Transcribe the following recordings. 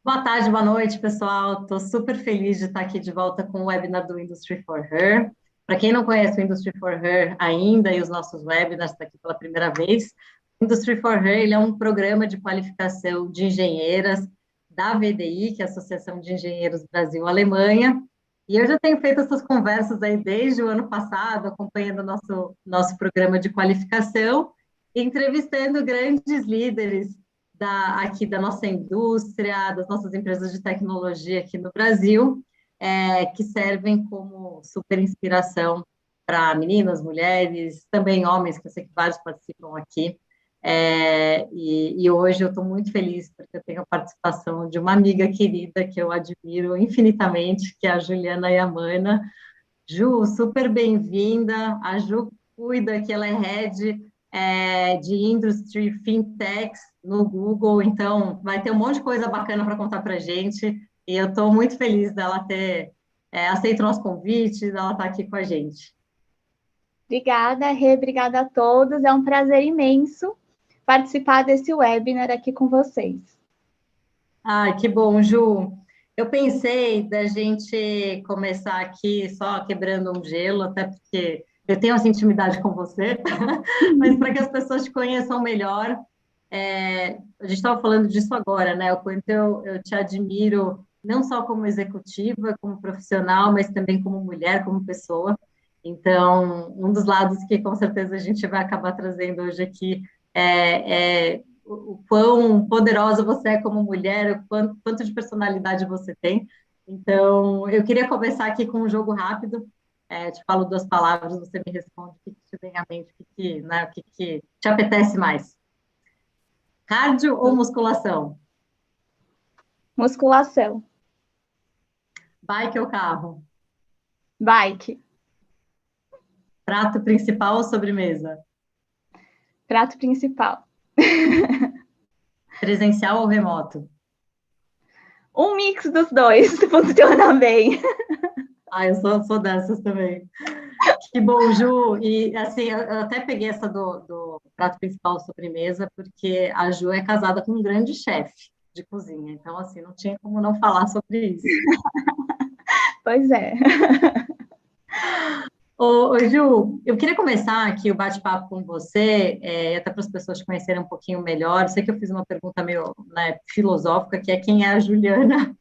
Boa tarde, boa noite, pessoal. Estou super feliz de estar aqui de volta com o webinar do Industry for Her. Para quem não conhece o Industry for Her ainda e os nossos webinars, está aqui pela primeira vez. O Industry for Her ele é um programa de qualificação de engenheiras da VDI, que é a Associação de Engenheiros Brasil-Alemanha. E eu já tenho feito essas conversas aí desde o ano passado, acompanhando o nosso programa de qualificação, entrevistando grandes líderes aqui da nossa indústria, das nossas empresas de tecnologia aqui no Brasil, que servem como super inspiração para meninas, mulheres, também homens, que eu sei que vários participam aqui. E hoje eu estou muito feliz porque eu tenho a participação de uma amiga querida que eu admiro infinitamente, que é a Juliana Yamana. Ju, super bem-vinda. A Ju cuida que ela é head de Industry Fintechs no Google, então vai ter um monte de coisa bacana para contar para a gente, e eu estou muito feliz dela ter aceito o nosso convite, dela estar aqui com a gente. Obrigada, Rê, obrigada a todos. É um prazer imenso participar desse webinar aqui com vocês. Ai, que bom, Ju. Eu pensei da gente começar aqui só quebrando um gelo, até porque eu tenho essa intimidade com você, mas para que as pessoas te conheçam melhor, a gente estava falando disso agora, né? O quanto eu te admiro, não só como executiva, como profissional, mas também como mulher, como pessoa. Então, um dos lados que com certeza a gente vai acabar trazendo hoje aqui é o quão poderosa você é como mulher, o quanto de personalidade você tem. Então, eu queria começar aqui com um jogo rápido. Te falo duas palavras, você me responde o que te vem à mente, o que te apetece mais. Cardio ou musculação? Musculação. Bike ou carro? Bike. Prato principal ou sobremesa? Prato principal. Presencial ou remoto? Um mix dos dois funciona bem. Ah, eu sou dessas também. Que bom, Ju. E assim, eu até peguei essa do prato principal sobremesa, porque a Ju é casada com um grande chefe de cozinha. Então, assim, não tinha como não falar sobre isso. Pois é. Ô, Ju, eu queria começar aqui o bate-papo com você, até para as pessoas te conhecerem um pouquinho melhor. Eu sei que eu fiz uma pergunta meio, né, filosófica, que é quem é a Juliana.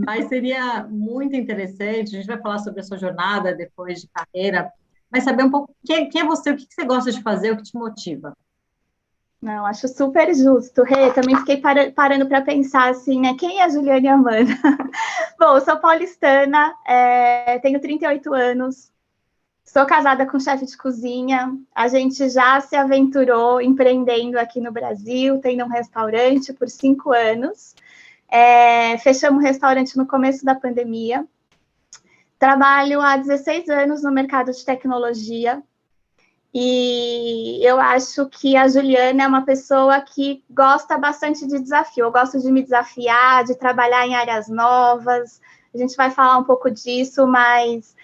Mas seria muito interessante, a gente vai falar sobre a sua jornada depois de carreira, mas saber um pouco quem é você, o que você gosta de fazer, o que te motiva. Não, acho super justo, Rê. Também fiquei parando para pensar assim, né? Quem é a Juliane Amanda? Bom, eu sou paulistana, tenho 38 anos, sou casada com chefe de cozinha. A gente já se aventurou empreendendo aqui no Brasil, tendo um restaurante por 5 anos. Fechamos o restaurante no começo da pandemia. Trabalho há 16 anos no mercado de tecnologia. E eu acho que a Juliana é uma pessoa que gosta bastante de desafio. Eu gosto de me desafiar, de trabalhar em áreas novas. A gente vai falar um pouco disso, mas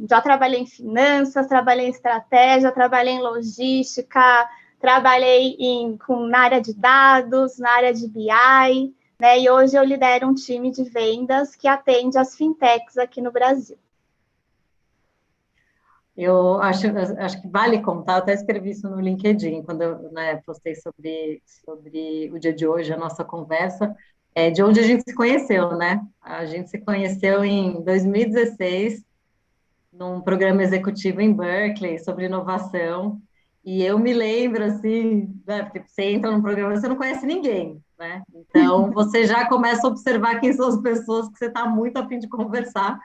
já trabalhei em finanças, trabalhei em estratégia, trabalhei em logística, trabalhei na área de dados, na área de BI, né? E hoje eu lidero um time de vendas que atende as fintechs aqui no Brasil. Eu acho que vale contar, eu até escrevi isso no LinkedIn, quando eu, né, postei sobre o dia de hoje, a nossa conversa, de onde a gente se conheceu, né? A gente se conheceu em 2016, num programa executivo em Berkeley, sobre inovação, e eu me lembro, assim, né, porque você entra num programa, você não conhece ninguém, né? Então, você já começa a observar quem são as pessoas que você está muito a fim de conversar,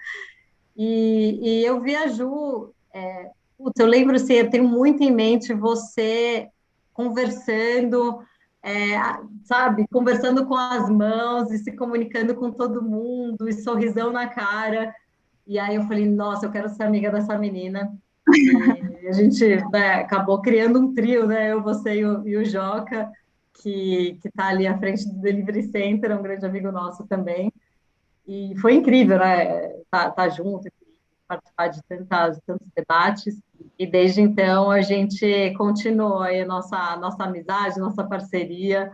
e eu vi a Ju, eu lembro assim, eu tenho muito em mente você conversando, é, sabe, conversando com as mãos e se comunicando com todo mundo, e sorrisão na cara. E aí eu falei, nossa, eu quero ser amiga dessa menina. E a gente, né, acabou criando um trio, né? Eu, você e o Joca, que está ali à frente do Delivery Center, é um grande amigo nosso também. E foi incrível, né? Tá junto, participar de tantos debates. E desde então a gente continuou aí a nossa amizade, nossa parceria.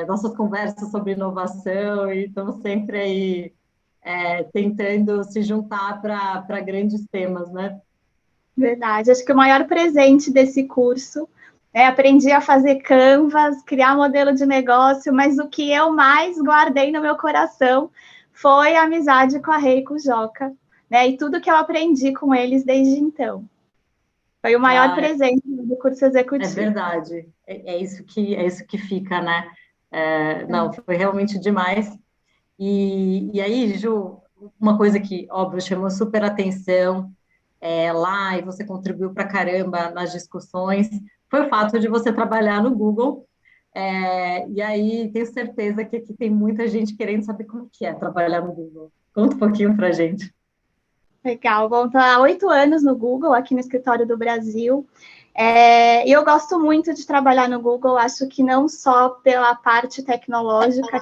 nossas conversas sobre inovação e estamos sempre aí tentando se juntar para grandes temas, né? Verdade. Acho que o maior presente desse curso aprendi a fazer Canvas, criar modelo de negócio, mas o que eu mais guardei no meu coração foi a amizade com a Rei e com o Joca, né? E tudo que eu aprendi com eles desde então. Foi o maior presente do curso executivo. É verdade. É isso que fica, né? Não, foi realmente demais. E aí, Ju, uma coisa que, óbvio, chamou super atenção lá e você contribuiu para caramba nas discussões, foi o fato de você trabalhar no Google. E aí, tenho certeza que aqui tem muita gente querendo saber como que é trabalhar no Google. Conta um pouquinho para a gente. Legal. Bom, estou há 8 anos no Google, aqui no escritório do Brasil. E eu gosto muito de trabalhar no Google, acho que não só pela parte tecnológica,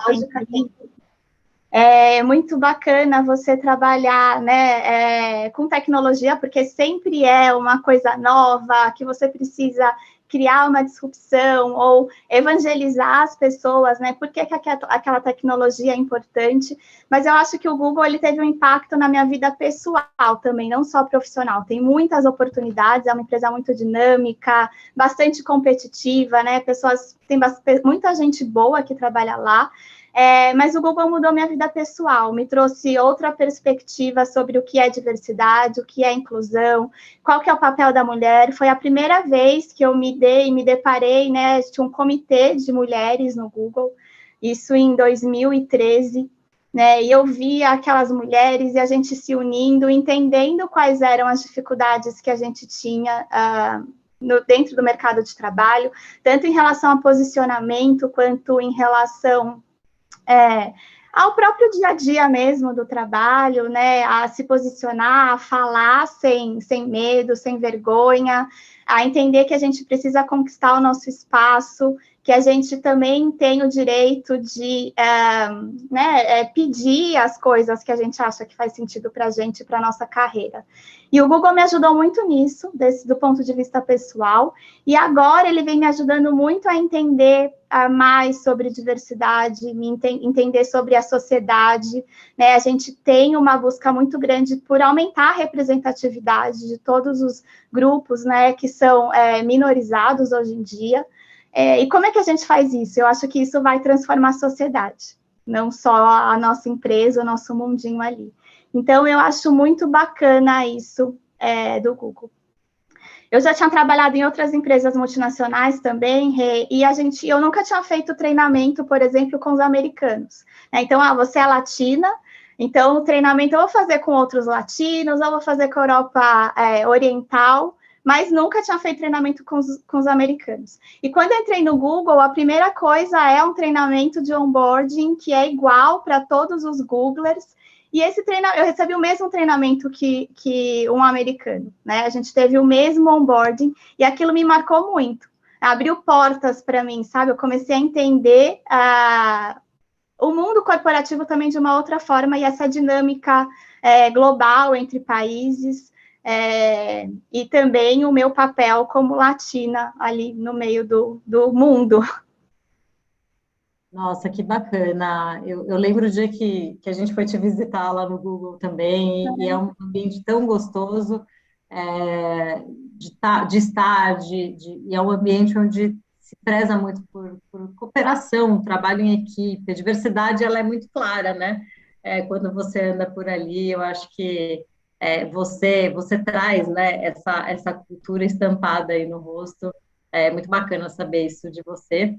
é muito bacana você trabalhar, né, com tecnologia, porque sempre é uma coisa nova, que você precisa criar uma disrupção ou evangelizar as pessoas, né? Por que aquela tecnologia é importante? Mas eu acho que o Google ele teve um impacto na minha vida pessoal também, não só profissional. Tem muitas oportunidades, é uma empresa muito dinâmica, bastante competitiva, né? Tem muita gente boa que trabalha lá. Mas o Google mudou minha vida pessoal, me trouxe outra perspectiva sobre o que é diversidade, o que é inclusão, qual que é o papel da mulher. Foi a primeira vez que eu me deparei, né, tinha um comitê de mulheres no Google, isso em 2013, né, e eu vi aquelas mulheres e a gente se unindo, entendendo quais eram as dificuldades que a gente tinha dentro do mercado de trabalho, tanto em relação a posicionamento, quanto em relação ao próprio dia a dia mesmo do trabalho, né, a se posicionar, a falar sem medo, sem vergonha, a entender que a gente precisa conquistar o nosso espaço, que a gente também tem o direito de pedir as coisas que a gente acha que faz sentido para a gente, para a nossa carreira. E o Google me ajudou muito nisso, do ponto de vista pessoal, e agora ele vem me ajudando muito a entender mais sobre diversidade, entender sobre a sociedade, né? A gente tem uma busca muito grande por aumentar a representatividade de todos os grupos, né, que são minorizados hoje em dia. E como é que a gente faz isso? Eu acho que isso vai transformar a sociedade, não só a nossa empresa, o nosso mundinho ali. Então, eu acho muito bacana isso do Google. Eu já tinha trabalhado em outras empresas multinacionais também, e eu nunca tinha feito treinamento, por exemplo, com os americanos. Então, você é latina, então o treinamento eu vou fazer com outros latinos, eu vou fazer com a Europa Oriental, mas nunca tinha feito treinamento com os americanos. E quando eu entrei no Google, a primeira coisa é um treinamento de onboarding que é igual para todos os Googlers. E esse treinamento, eu recebi o mesmo treinamento que um americano, né? A gente teve o mesmo onboarding e aquilo me marcou muito. Abriu portas para mim, sabe? Eu comecei a entender o mundo corporativo também de uma outra forma e essa dinâmica global entre países. E também o meu papel como latina ali no meio do mundo. Nossa, que bacana. Eu lembro o dia que a gente foi te visitar lá no Google também, e é um ambiente tão gostoso de estar, e é um ambiente onde se preza muito por cooperação, trabalho em equipe, a diversidade ela é muito clara, né? Quando você anda por ali, eu acho que você traz, né, essa cultura estampada aí no rosto. É muito bacana saber isso de você.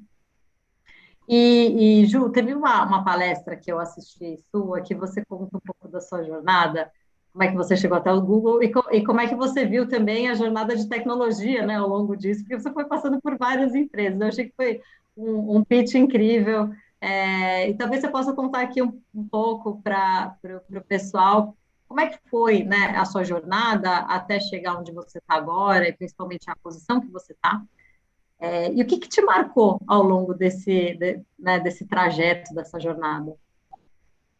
Ju, teve uma palestra que eu assisti sua, que você conta um pouco da sua jornada, como é que você chegou até o Google e como é que você viu também a jornada de tecnologia, né, ao longo disso, porque você foi passando por várias empresas. Eu achei que foi um pitch incrível. E talvez você possa contar aqui um pouco para o pessoal como é que foi, né, a sua jornada até chegar onde você está agora, e principalmente a posição que você está. E o que te marcou ao longo desse trajeto, dessa jornada?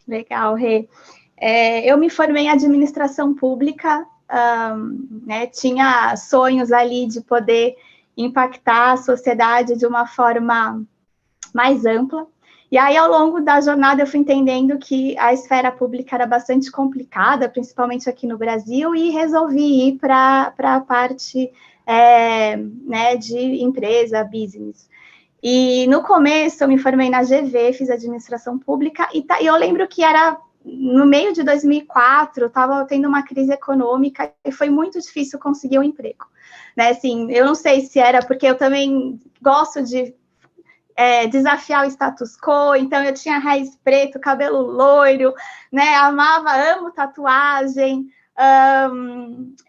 Legal, Rê. Eu me formei em administração pública, né, tinha sonhos ali de poder impactar a sociedade de uma forma mais ampla. E aí, ao longo da jornada, eu fui entendendo que a esfera pública era bastante complicada, principalmente aqui no Brasil, e resolvi ir para a parte né, de empresa, business. E no começo, eu me formei na GV, fiz administração pública, e eu lembro que era no meio de 2004, estava tendo uma crise econômica e foi muito difícil conseguir um emprego. Né, assim, eu não sei se era porque eu também gosto de desafiar o status quo, então eu tinha raiz preto, cabelo loiro, né, amo tatuagem,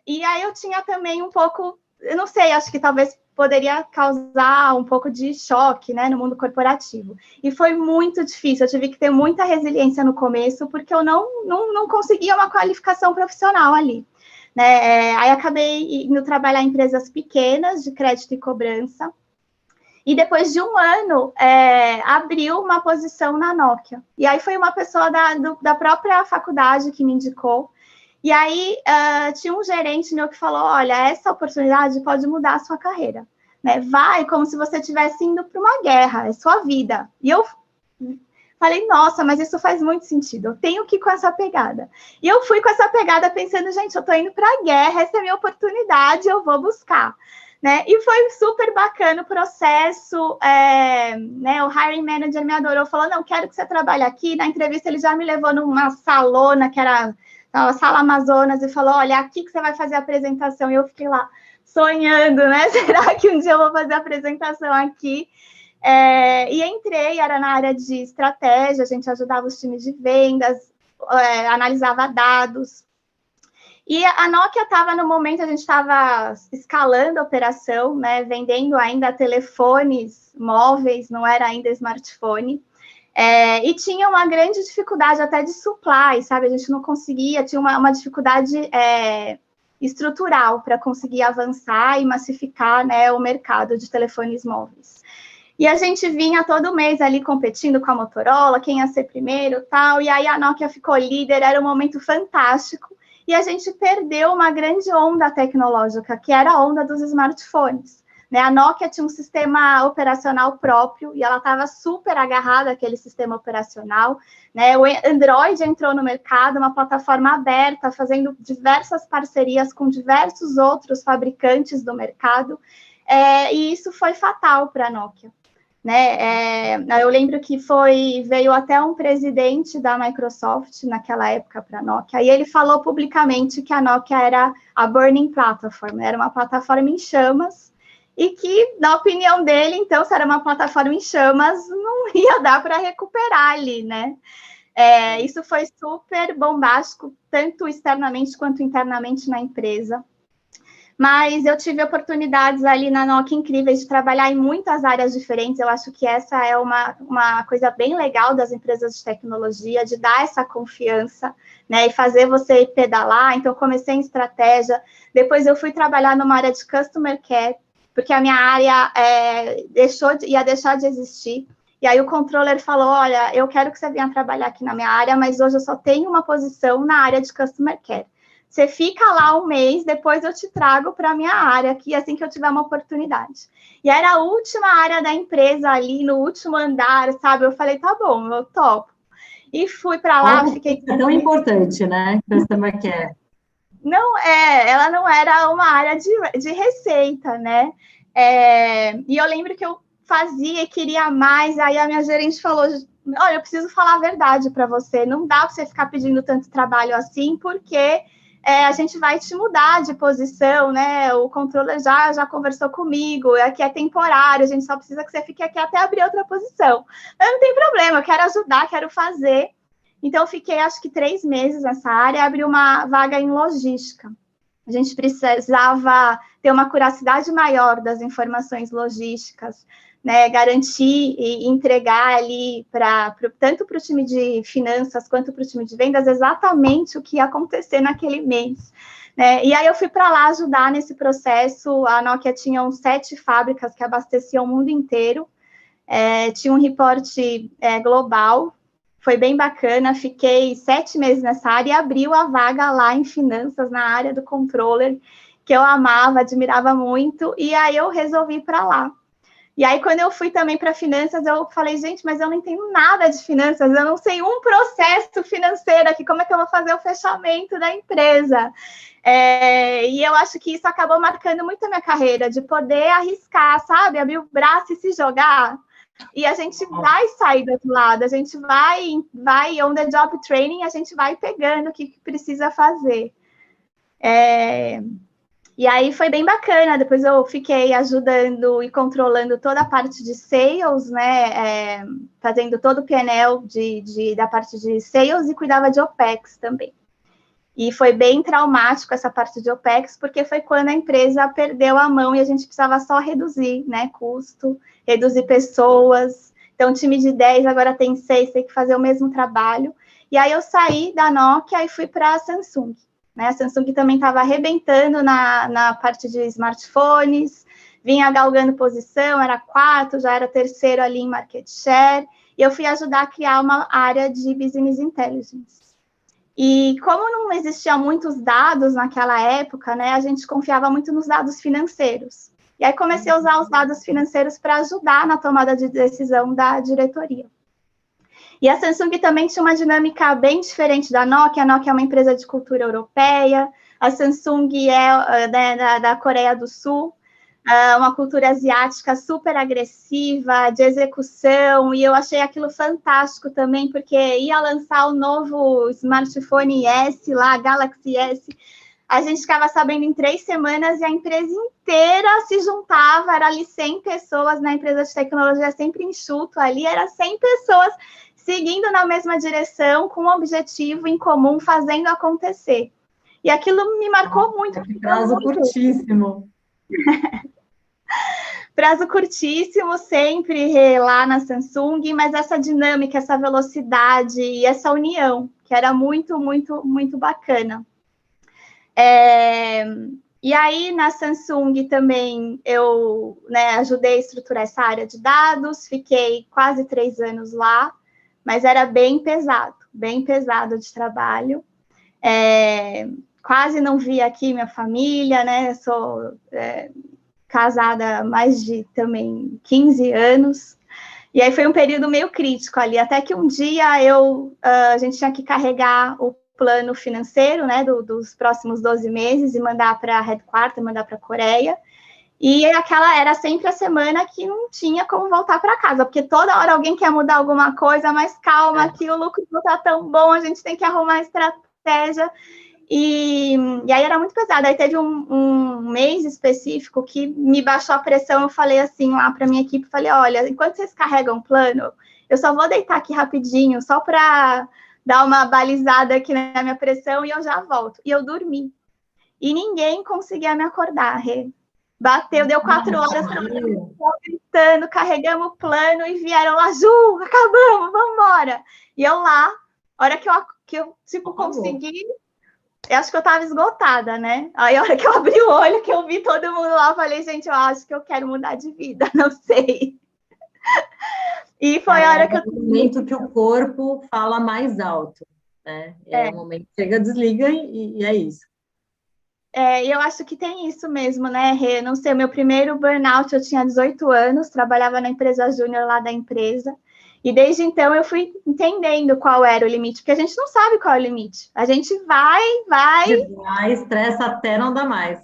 e aí eu tinha também um pouco, eu não sei, acho que talvez poderia causar um pouco de choque, né, no mundo corporativo. E foi muito difícil, eu tive que ter muita resiliência no começo, porque eu não conseguia uma qualificação profissional ali. Né? Aí acabei indo trabalhar em empresas pequenas de crédito e cobrança, e depois de um ano, abriu uma posição na Nokia. E aí foi uma pessoa da própria faculdade que me indicou. E aí tinha um gerente meu que falou, olha, essa oportunidade pode mudar a sua carreira. Né? Vai como se você estivesse indo para uma guerra, é sua vida. E eu falei, nossa, mas isso faz muito sentido, eu tenho que ir com essa pegada. E eu fui com essa pegada pensando, gente, eu estou indo para a guerra, essa é a minha oportunidade, eu vou buscar. Né? E foi super bacana o processo, né? O hiring manager me adorou, falou, não, quero que você trabalhe aqui. Na entrevista ele já me levou numa salona, que era a Sala Amazonas, e falou, olha, aqui que você vai fazer a apresentação. E eu fiquei lá sonhando, né? Será que um dia eu vou fazer a apresentação aqui? E entrei, era na área de estratégia, a gente ajudava os times de vendas, analisava dados. E a Nokia estava no momento, a gente estava escalando a operação, né, vendendo ainda telefones móveis, não era ainda smartphone, e tinha uma grande dificuldade até de supply, sabe? A gente não conseguia, tinha uma dificuldade estrutural para conseguir avançar e massificar, né, o mercado de telefones móveis. E a gente vinha todo mês ali competindo com a Motorola, quem ia ser primeiro, tal, e aí a Nokia ficou líder, era um momento fantástico. E a gente perdeu uma grande onda tecnológica, que era a onda dos smartphones. Né? A Nokia tinha um sistema operacional próprio e ela estava super agarrada àquele sistema operacional. Né? O Android entrou no mercado, uma plataforma aberta, fazendo diversas parcerias com diversos outros fabricantes do mercado, e isso foi fatal para a Nokia. Né? Eu lembro que veio até um presidente da Microsoft naquela época para a Nokia, e ele falou publicamente que a Nokia era a Burning Platform, era uma plataforma em chamas, e que, na opinião dele, então, se era uma plataforma em chamas, não ia dar para recuperar ali, né? Isso foi super bombástico, tanto externamente quanto internamente na empresa. Mas eu tive oportunidades ali na Nokia incríveis de trabalhar em muitas áreas diferentes. Eu acho que essa é uma coisa bem legal das empresas de tecnologia, de dar essa confiança, né, e fazer você pedalar. Então, eu comecei em estratégia, depois eu fui trabalhar numa área de Customer Care, porque a minha área ia deixar de existir. E aí o controller falou, olha, eu quero que você venha trabalhar aqui na minha área, mas hoje eu só tenho uma posição na área de Customer Care. Você fica lá um mês, depois eu te trago para a minha área aqui, assim que eu tiver uma oportunidade. E era a última área da empresa ali, no último andar, sabe? Eu falei, tá bom, eu topo. E fui para lá, fiquei... É tão importante, né? Customer Care. Não, ela não era uma área de receita, né? E eu lembro que eu fazia e queria mais, aí a minha gerente falou, olha, eu preciso falar a verdade para você, não dá para você ficar pedindo tanto trabalho assim, porque... a gente vai te mudar de posição, né? O controller já conversou comigo, aqui é temporário, a gente só precisa que você fique aqui até abrir outra posição. Mas não tem problema, eu quero ajudar, quero fazer. Então, eu fiquei, acho que 3 meses nessa área, abri uma vaga em logística. A gente precisava ter uma curiosidade maior das informações logísticas, né, garantir e entregar ali tanto para o time de finanças quanto para o time de vendas exatamente o que ia acontecer naquele mês. Né? E aí eu fui para lá ajudar nesse processo. A Nokia tinha 7 fábricas que abasteciam o mundo inteiro, tinha um reporte global, foi bem bacana, fiquei 7 meses nessa área e abriu a vaga lá em finanças, na área do controller, que eu amava, admirava muito, e aí eu resolvi ir para lá. E aí, quando eu fui também para finanças, eu falei, gente, mas eu não entendo nada de finanças, eu não sei um processo financeiro aqui, como é que eu vou fazer o fechamento da empresa? E eu acho que isso acabou marcando muito a minha carreira, de poder arriscar, sabe? Abrir o braço e se jogar. E a gente vai sair do outro lado, a gente vai on the job training, a gente vai pegando o que precisa fazer. E aí foi bem bacana, depois eu fiquei ajudando e controlando toda a parte de sales, né, fazendo todo o PNL da parte de sales e cuidava de OPEX também. E foi bem traumático essa parte de OPEX, porque foi quando a empresa perdeu a mão e a gente precisava só reduzir, né, custo, reduzir pessoas. Então, time de 10 agora tem 6, tem que fazer o mesmo trabalho. E aí eu saí da Nokia e fui para a Samsung. Né? A Samsung também estava arrebentando na parte de smartphones, vinha galgando posição, era 4, já era 3º ali em market share, e eu fui ajudar a criar uma área de business intelligence. E como não existiam muitos dados naquela época, né, a gente confiava muito nos dados financeiros. E aí comecei a usar os dados financeiros para ajudar na tomada de decisão da diretoria. E a Samsung também tinha uma dinâmica bem diferente da Nokia. A Nokia é uma empresa de cultura europeia, a Samsung é da Coreia do Sul, uma cultura asiática super agressiva, de execução, e eu achei aquilo fantástico também, porque ia lançar o novo smartphone S lá, Galaxy S, a gente ficava sabendo em 3 semanas e a empresa inteira se juntava, era ali 100 pessoas na empresa de tecnologia, sempre enxuto ali, era 100 pessoas seguindo na mesma direção, com um objetivo em comum, fazendo acontecer. E aquilo me marcou muito. Que prazo curtíssimo. Prazo curtíssimo, sempre lá na Samsung, mas essa dinâmica, essa velocidade e essa união, que era muito, muito, muito bacana. E aí, na Samsung também, eu ajudei a estruturar essa área de dados, fiquei quase 3 anos lá, mas era bem pesado de trabalho. Quase não vi aqui minha família, né? Sou casada há mais de também 15 anos. E aí foi um período meio crítico ali, até que um dia a gente tinha que carregar o plano financeiro, né, dos próximos 12 meses e mandar para a headquarter, mandar para a Coreia. E aquela era sempre a semana que não tinha como voltar para casa, porque toda hora alguém quer mudar alguma coisa, mas calma, que o lucro não está tão bom, a gente tem que arrumar estratégia. E aí era muito pesado. Aí teve um mês específico que me baixou a pressão. Eu falei assim lá para minha equipe, falei, olha, enquanto vocês carregam o plano, eu só vou deitar aqui rapidinho, só para dar uma balizada aqui na minha pressão e eu já volto. E eu dormi. E ninguém conseguia me acordar, Rê. Bateu, deu 4 horas, gritando, carregamos o plano e vieram lá, Ju, acabamos, vamos embora. E eu lá, a hora que eu consegui, eu acho que eu estava esgotada, né? Aí a hora que eu abri o olho, que eu vi todo mundo lá, eu falei, gente, eu acho que eu quero mudar de vida, não sei. E foi a hora que é o momento que o corpo fala mais alto, né? É o momento que chega, desliga e é isso. E eu acho que tem isso mesmo, né, Rê? Não sei, o meu primeiro burnout, eu tinha 18 anos, trabalhava na empresa júnior lá da empresa, e desde então eu fui entendendo qual era o limite, porque a gente não sabe qual é o limite. A gente vai... Estressa até não dá mais.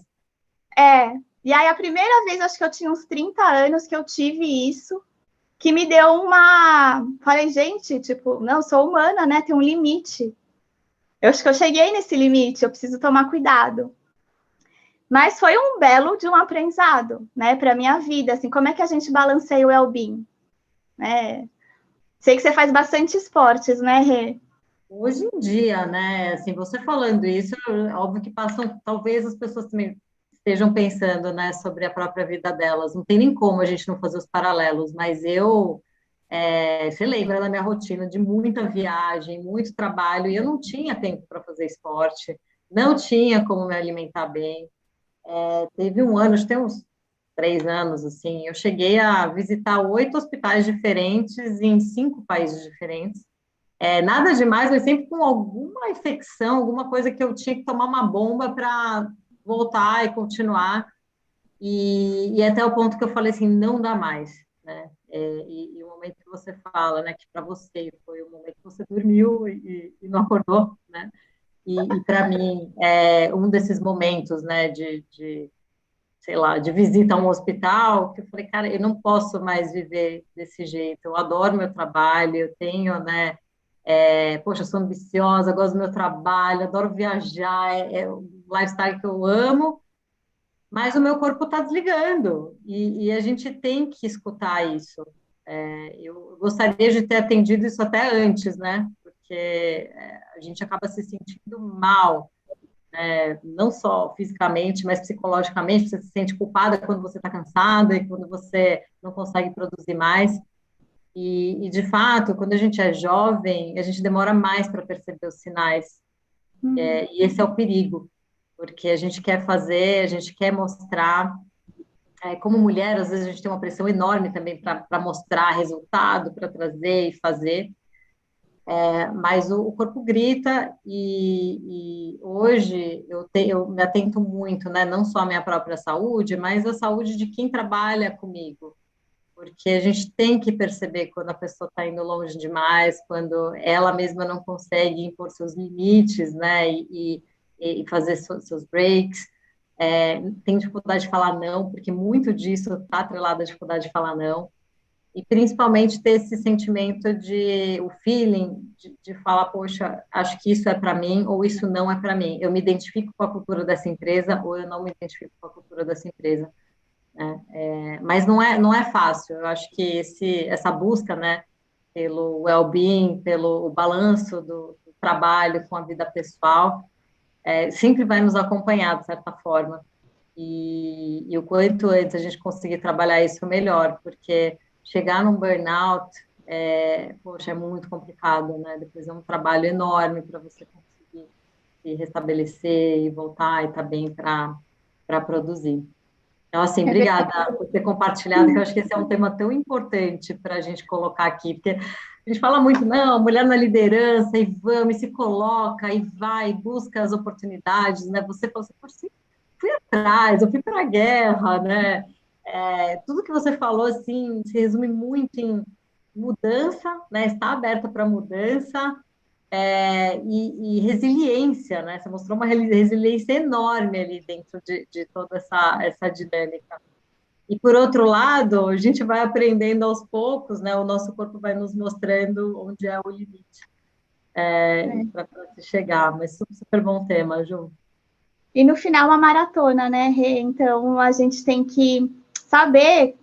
E aí a primeira vez, acho que eu tinha uns 30 anos que eu tive isso, que me deu uma... Falei, gente, tipo, não, sou humana, né? Tem um limite. Eu acho que eu cheguei nesse limite, eu preciso tomar cuidado. Mas foi um belo de um aprendizado, né, para a minha vida, assim, como é que a gente balanceia o well-being, né? Sei que você faz bastante esportes, né, Rê? Hoje em dia, né, assim, você falando isso, óbvio que passam, talvez as pessoas também estejam pensando, né, sobre a própria vida delas, não tem nem como a gente não fazer os paralelos, mas você lembra da minha rotina de muita viagem, muito trabalho, e eu não tinha tempo para fazer esporte, não tinha como me alimentar bem. Teve um ano, acho que tem uns 3 anos, assim, eu cheguei a visitar 8 hospitais diferentes em 5 países diferentes. Nada demais, mas sempre com alguma infecção, alguma coisa que eu tinha que tomar uma bomba para voltar e continuar. e até o ponto que eu falei assim, não dá mais, né? E o momento que você fala, né, que para você foi o momento que você dormiu e não acordou, né? E para mim, é um desses momentos, né, sei lá, de visita a um hospital, que eu falei, cara, eu não posso mais viver desse jeito. Eu adoro meu trabalho, eu tenho, né, poxa, eu sou ambiciosa, gosto do meu trabalho, adoro viajar, é um lifestyle que eu amo, mas o meu corpo está desligando e a gente tem que escutar isso. Eu gostaria de ter atendido isso até antes, né? Porque a gente acaba se sentindo mal, não só fisicamente, mas psicologicamente. Você se sente culpada quando você está cansada e quando você não consegue produzir mais. De fato, quando a gente é jovem, a gente demora mais para perceber os sinais. E esse é o perigo, porque a gente quer fazer, a gente quer mostrar. Como mulher, às vezes a gente tem uma pressão enorme também para mostrar resultado, para trazer e fazer. Mas o corpo grita e hoje eu me atento muito, né, não só à minha própria saúde, mas à saúde de quem trabalha comigo, porque a gente tem que perceber quando a pessoa está indo longe demais, quando ela mesma não consegue impor seus limites, né, e fazer seus breaks. Tem dificuldade de falar não, porque muito disso está atrelado à dificuldade de falar não, e principalmente ter esse sentimento o feeling de falar, poxa, acho que isso é para mim ou isso não é para mim. Eu me identifico com a cultura dessa empresa ou eu não me identifico com a cultura dessa empresa, né? Mas não é fácil. Eu acho que essa busca, né, pelo well-being, pelo balanço do trabalho com a vida pessoal, sempre vai nos acompanhar, de certa forma. E o quanto antes a gente conseguir trabalhar isso, melhor, porque chegar num burnout, poxa, é muito complicado, né? Depois é um trabalho enorme para você conseguir se restabelecer e voltar e estar bem para produzir. Então, assim, É obrigada por ter compartilhado, que eu acho que esse é um tema tão importante para a gente colocar aqui, porque a gente fala muito, não, mulher na liderança, e vamos, e se coloca, e vai, e busca as oportunidades, né? Você falou assim, poxa, fui atrás, eu fui para a guerra, né? Tudo que você falou, assim, se resume muito em mudança, né? Estar aberta para mudança, e resiliência, né? Você mostrou uma resiliência enorme ali dentro de toda essa dinâmica. E, por outro lado, a gente vai aprendendo aos poucos, né? O nosso corpo vai nos mostrando onde é o limite, para se chegar. Mas super, super bom tema, Ju. E no final, uma maratona, né, Rê? Então, a gente tem que saber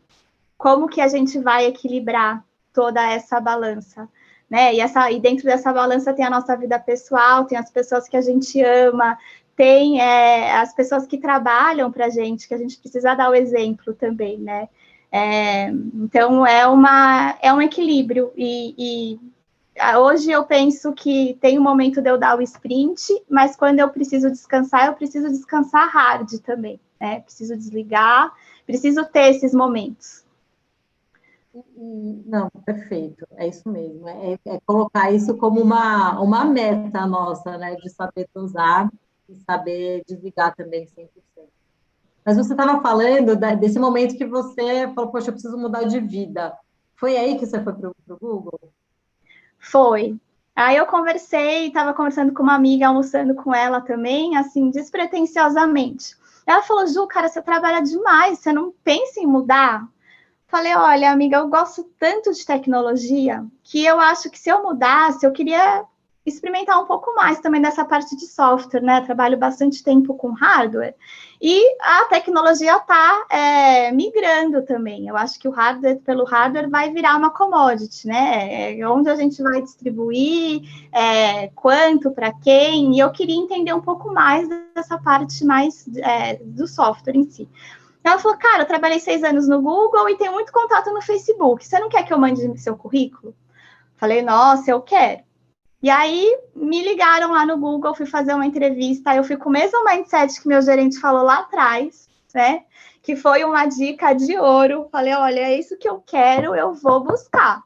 como que a gente vai equilibrar toda essa balança, né? E dentro dessa balança tem a nossa vida pessoal, tem as pessoas que a gente ama, tem as pessoas que trabalham para a gente, que a gente precisa dar o exemplo também, né? Então, é um equilíbrio. Hoje eu penso que tem um momento de eu dar o sprint, mas quando eu preciso descansar hard também, né? Preciso desligar, preciso ter esses momentos. Não, perfeito, é isso mesmo. É colocar isso como uma meta nossa, né? De saber dosar e saber desligar também 100%. Mas você estava falando desse momento que você falou, poxa, eu preciso mudar de vida. Foi aí que você foi para o Google? Foi. Aí eu estava conversando com uma amiga, almoçando com ela também, assim, despretensiosamente. Ela falou, Ju, cara, você trabalha demais, você não pensa em mudar? Falei, olha, amiga, eu gosto tanto de tecnologia que eu acho que se eu mudasse, eu queria experimentar um pouco mais também dessa parte de software, né? Trabalho bastante tempo com hardware e a tecnologia está migrando também. Eu acho que o hardware, pelo hardware, vai virar uma commodity, né? Onde a gente vai distribuir, quanto, para quem, e eu queria entender um pouco mais dessa parte mais do software em si. Ela falou, cara, eu trabalhei 6 anos no Google e tenho muito contato no Facebook. Você não quer que eu mande seu currículo? Falei, nossa, eu quero. E aí, me ligaram lá no Google, fui fazer uma entrevista, eu fui com o mesmo mindset que meu gerente falou lá atrás, né? Que foi uma dica de ouro. Falei, olha, é isso que eu quero, eu vou buscar.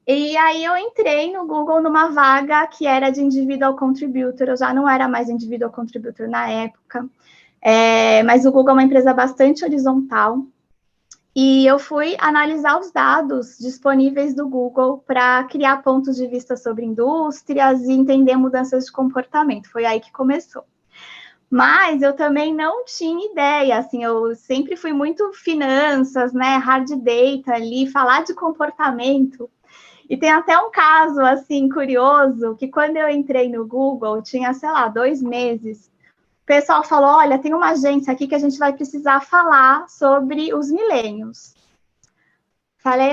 E aí eu entrei no Google numa vaga que era de individual contributor, eu já não era mais individual contributor na época. Mas o Google é uma empresa bastante horizontal, e eu fui analisar os dados disponíveis do Google para criar pontos de vista sobre indústrias e entender mudanças de comportamento. Foi aí que começou. Mas eu também não tinha ideia, assim, eu sempre fui muito finanças, né, hard data ali, falar de comportamento. E tem até um caso, assim, curioso, que quando eu entrei no Google, tinha, sei lá, 2 meses, o pessoal falou, olha, tem uma agência aqui que a gente vai precisar falar sobre os milênios. Falei,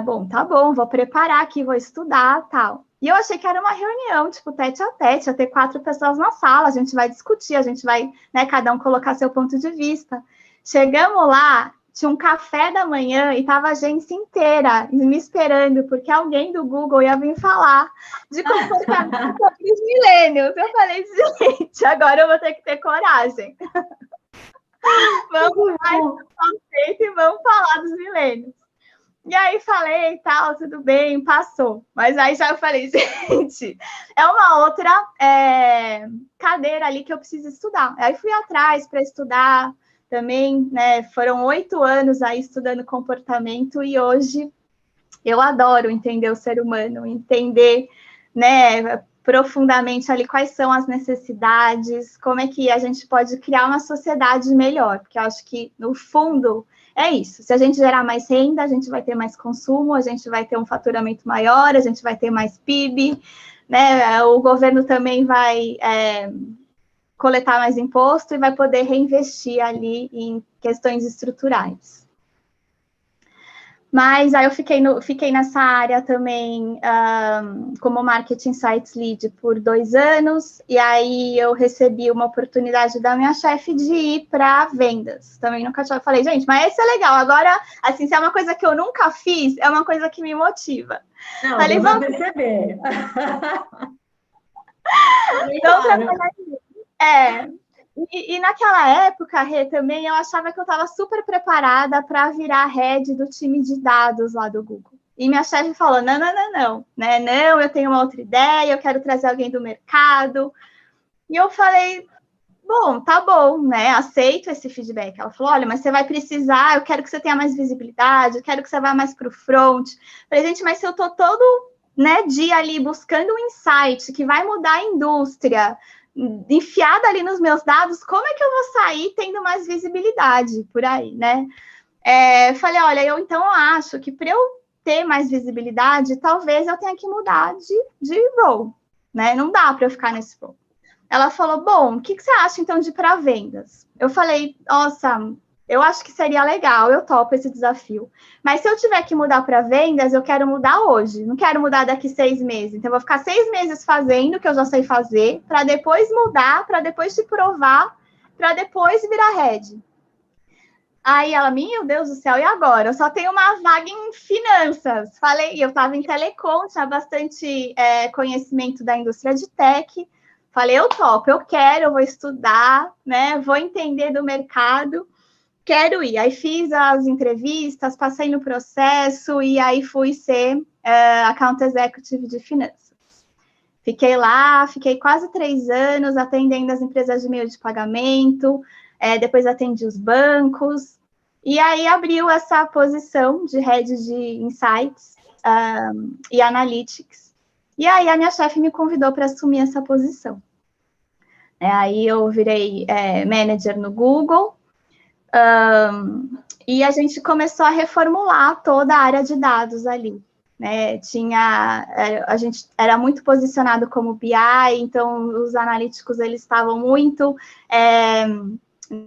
bom, tá bom, vou preparar aqui, vou estudar, tal. E eu achei que era uma reunião, tipo, tete a tete, ia ter 4 pessoas na sala, a gente vai discutir, a gente vai, né, cada um colocar seu ponto de vista. Chegamos lá, tinha um café da manhã e tava a agência inteira me esperando, porque alguém do Google ia vir falar de comportamento sobre os milênios. Eu falei, gente, agora eu vou ter que ter coragem. Vamos lá, e vamos falar dos milênios. E aí falei, tal, tudo bem, passou. Mas aí já eu falei, gente, é uma outra cadeira ali que eu preciso estudar. Aí fui atrás para estudar também, né? Foram 8 anos aí estudando comportamento e hoje eu adoro entender o ser humano, entender, né, profundamente ali quais são as necessidades, como é que a gente pode criar uma sociedade melhor, porque eu acho que, no fundo, é isso. Se a gente gerar mais renda, a gente vai ter mais consumo, a gente vai ter um faturamento maior, a gente vai ter mais PIB, né? O governo também vai coletar mais imposto e vai poder reinvestir ali em questões estruturais. Mas aí eu fiquei nessa área também como Marketing Insights Lead por 2 anos, e aí eu recebi uma oportunidade da minha chefe de ir para vendas. Também nunca tinha falei, gente, mas isso é legal. Agora, assim, se é uma coisa que eu nunca fiz, é uma coisa que me motiva. Não, falei, vamos perceber. Então, E naquela época, Rê, também eu achava que eu estava super preparada para virar head do time de dados lá do Google. E minha chefe falou, não, né? Não, eu tenho uma outra ideia, eu quero trazer alguém do mercado. E eu falei, bom, tá bom, né? Aceito esse feedback. Ela falou, olha, mas você vai precisar, eu quero que você tenha mais visibilidade, eu quero que você vá mais para o front. Eu falei, gente, mas se eu estou todo, né, dia ali buscando um insight que vai mudar a indústria, enfiada ali nos meus dados, como é que eu vou sair tendo mais visibilidade por aí, né? Falei, olha, eu acho que para eu ter mais visibilidade, talvez eu tenha que mudar de role, né? Não dá para eu ficar nesse role. Ela falou, bom, o que você acha, então, de ir para vendas? Eu falei, nossa, eu acho que seria legal, eu topo esse desafio. Mas se eu tiver que mudar para vendas, eu quero mudar hoje. Não quero mudar daqui 6 meses. Então, eu vou ficar 6 meses fazendo o que eu já sei fazer, para depois mudar, para depois te provar, para depois virar head. Aí ela, meu Deus do céu, e agora? Eu só tenho uma vaga em finanças. Falei, eu estava em telecom, tinha bastante conhecimento da indústria de tech. Falei, eu topo, eu quero, eu vou estudar, né? Vou entender do mercado. Quero ir. Aí fiz as entrevistas, passei no processo e aí fui ser Account Executive de finanças. Fiquei lá, fiquei quase 3 anos atendendo as empresas de meio de pagamento, depois atendi os bancos, e aí abriu essa posição de Head de Insights e Analytics. E aí a minha chefe me convidou para assumir essa posição. Aí eu virei manager no Google, e a gente começou a reformular toda a área de dados ali, né? A gente era muito posicionado como BI, então os analíticos eles estavam muito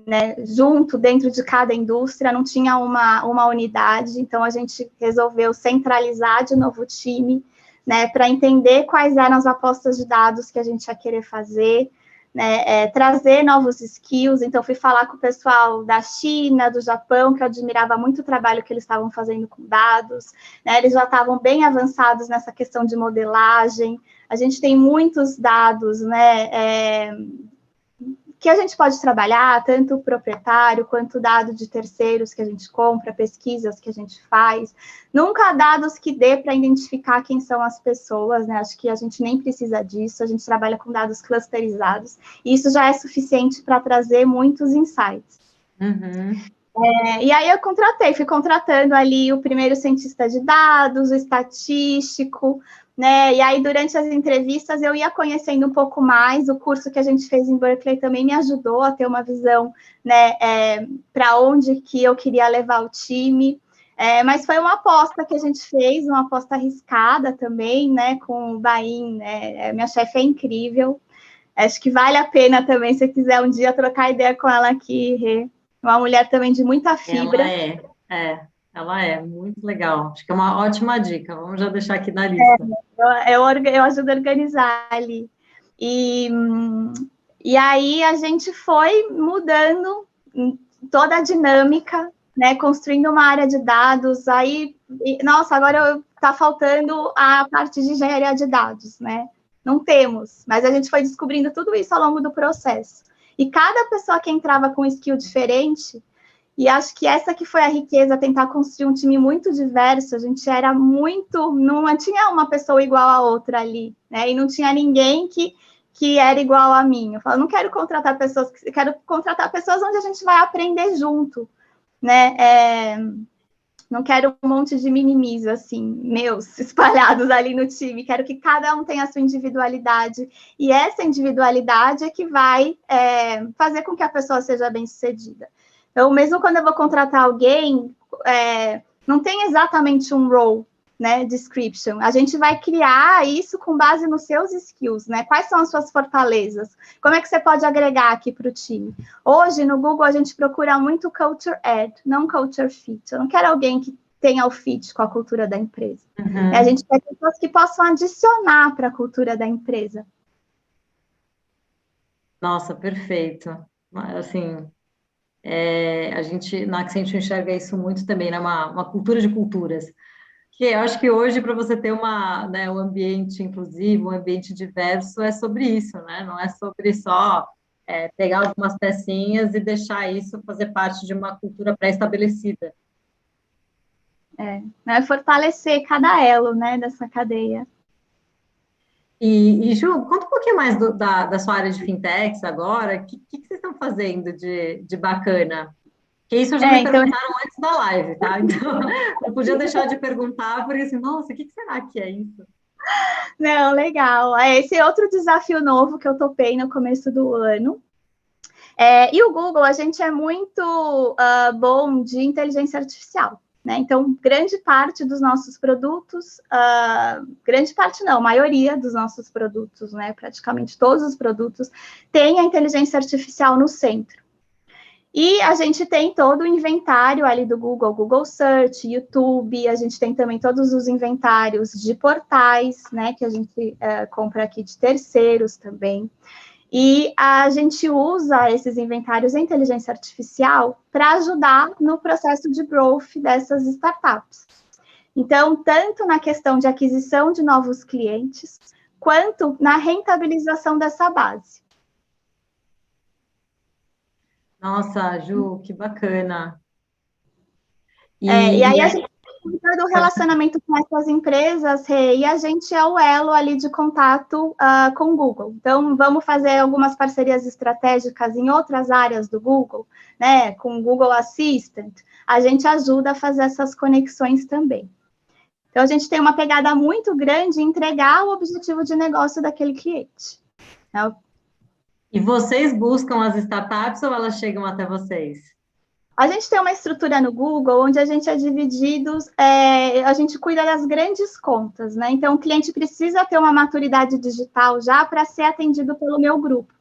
né, junto dentro de cada indústria, não tinha uma unidade, então a gente resolveu centralizar de novo o time, né, para entender quais eram as apostas de dados que a gente ia querer fazer, né, trazer novos skills. Então fui falar com o pessoal da China, do Japão, que eu admirava muito o trabalho que eles estavam fazendo com dados, né, eles já estavam bem avançados nessa questão de modelagem, a gente tem muitos dados, né, que a gente pode trabalhar, tanto o proprietário, quanto dado de terceiros que a gente compra, pesquisas que a gente faz. Nunca dados que dê para identificar quem são as pessoas, né? Acho que a gente nem precisa disso, a gente trabalha com dados clusterizados, e isso já é suficiente para trazer muitos insights. Uhum. E aí eu fui contratando ali o primeiro cientista de dados, o estatístico, né? E aí, durante as entrevistas, eu ia conhecendo um pouco mais. O curso que a gente fez em Berkeley também me ajudou a ter uma visão, né, para onde que eu queria levar o time. Mas foi uma aposta que a gente fez, uma aposta arriscada também, né, com o Bain, né? Minha chefe é incrível. Acho que vale a pena também, se você quiser um dia trocar ideia com ela aqui, Rê. Uma mulher também de muita fibra. Ela é muito legal. Acho que é uma ótima dica. Vamos já deixar aqui na lista. Eu ajudo a organizar ali. E aí a gente foi mudando toda a dinâmica, né? Construindo uma área de dados. Aí, nossa, agora está faltando a parte de engenharia de dados, né? Não temos, mas a gente foi descobrindo tudo isso ao longo do processo. E cada pessoa que entrava com um skill diferente, e acho que essa que foi a riqueza, tentar construir um time muito diverso. A gente era muito, não tinha uma pessoa igual a outra ali, né? E não tinha ninguém que era igual a mim. Eu falo, não quero contratar pessoas, quero contratar pessoas onde a gente vai aprender junto, né? Não quero um monte de minimis, assim, meus, espalhados ali no time. Quero que cada um tenha a sua individualidade. E essa individualidade é que vai fazer com que a pessoa seja bem-sucedida. Então, mesmo quando eu vou contratar alguém, não tem exatamente um role, né, description. A gente vai criar isso com base nos seus skills, né? Quais são as suas fortalezas? Como é que você pode agregar aqui para o time? Hoje, no Google, a gente procura muito culture add, não culture fit. Eu não quero alguém que tenha o fit com a cultura da empresa. Uhum. A gente quer pessoas que possam adicionar para a cultura da empresa. Nossa, perfeito. Assim, a gente na Accenture enxerga isso muito também, né? Uma cultura de culturas. Que eu acho que hoje, para você ter um ambiente inclusivo, um ambiente diverso, é sobre isso, né? Não é sobre só pegar algumas pecinhas e deixar isso fazer parte de uma cultura pré-estabelecida. Né? Fortalecer cada elo, né, dessa cadeia. E Ju, conta um pouquinho mais da sua área de fintechs agora. O que vocês estão fazendo de bacana? Porque isso já me perguntaram antes da live, tá? Então, não podia deixar de perguntar, porque assim, nossa, o que será que é isso? Não, legal. Esse é outro desafio novo que eu topei no começo do ano. E o Google, a gente é muito bom de inteligência artificial, né? Então, grande parte dos nossos produtos, grande parte não, a maioria dos nossos produtos, né? Praticamente todos os produtos, tem a inteligência artificial no centro. E a gente tem todo o inventário ali do Google, Google Search, YouTube, a gente tem também todos os inventários de portais, né, que a gente compra aqui de terceiros também. E a gente usa esses inventários em inteligência artificial para ajudar no processo de growth dessas startups. Então, tanto na questão de aquisição de novos clientes, quanto na rentabilização dessa base. Nossa, Ju, que bacana. E aí a gente tem todo o relacionamento com essas empresas, e a gente é o elo ali de contato com o Google. Então, vamos fazer algumas parcerias estratégicas em outras áreas do Google, né? Com o Google Assistant, a gente ajuda a fazer essas conexões também. Então, a gente tem uma pegada muito grande em entregar o objetivo de negócio daquele cliente. E vocês buscam as startups ou elas chegam até vocês? A gente tem uma estrutura no Google onde a gente é dividido, a gente cuida das grandes contas, né? Então, o cliente precisa ter uma maturidade digital já para ser atendido pelo meu grupo.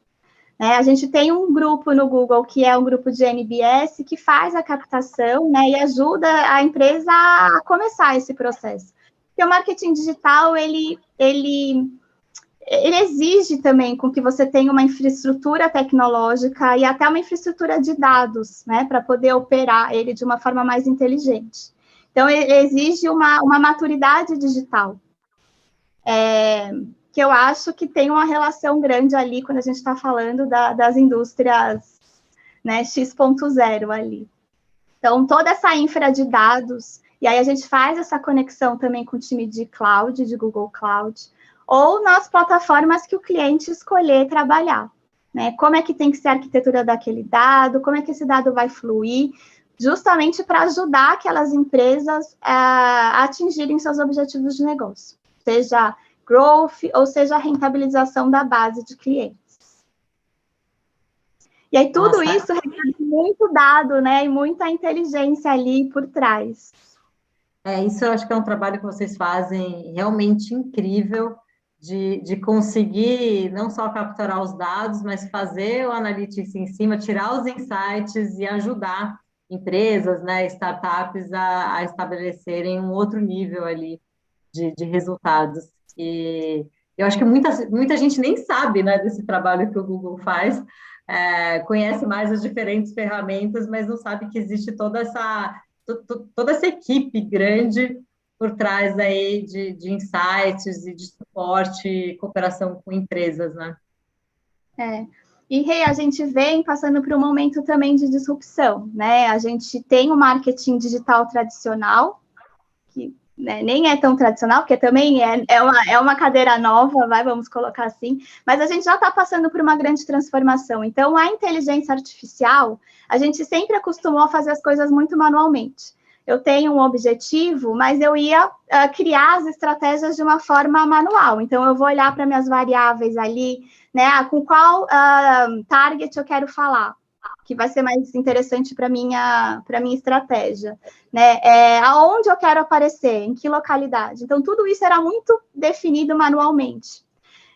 A gente tem um grupo no Google, que é um grupo de NBS, que faz a captação, né, e ajuda a empresa a começar esse processo. Porque o marketing digital, ele exige também com que você tenha uma infraestrutura tecnológica e até uma infraestrutura de dados, né, para poder operar ele de uma forma mais inteligente. Então, exige uma maturidade digital. que eu acho que tem uma relação grande ali quando a gente está falando das indústrias, né, X.0 ali. Então, toda essa infra de dados, e aí a gente faz essa conexão também com o time de cloud, de Google Cloud, ou nas plataformas que o cliente escolher trabalhar, né? Como é que tem que ser a arquitetura daquele dado, como é que esse dado vai fluir, justamente para ajudar aquelas empresas a atingirem seus objetivos de negócio, seja growth ou seja a rentabilização da base de clientes. E aí tudo isso requer muito dado, né, e muita inteligência ali por trás. Isso eu acho que é um trabalho que vocês fazem realmente incrível, de conseguir não só capturar os dados, mas fazer o analytics em cima, tirar os insights e ajudar empresas, né, startups a estabelecerem um outro nível ali de resultados. E eu acho que muita gente nem sabe, né, desse trabalho que o Google faz, conhece mais as diferentes ferramentas, mas não sabe que existe toda essa equipe grande por trás aí de insights e de suporte e cooperação com empresas, né? E a gente vem passando por um momento também de disrupção, né? A gente tem o marketing digital tradicional, que, né, nem é tão tradicional, porque também é uma cadeira nova, vamos colocar assim, mas a gente já está passando por uma grande transformação. Então, a inteligência artificial, a gente sempre acostumou a fazer as coisas muito manualmente. Eu tenho um objetivo, mas eu ia criar as estratégias de uma forma manual. Então, eu vou olhar para minhas variáveis ali, né? Com qual target eu quero falar, que vai ser mais interessante para minha estratégia, né? Aonde eu quero aparecer, em que localidade. Então, tudo isso era muito definido manualmente.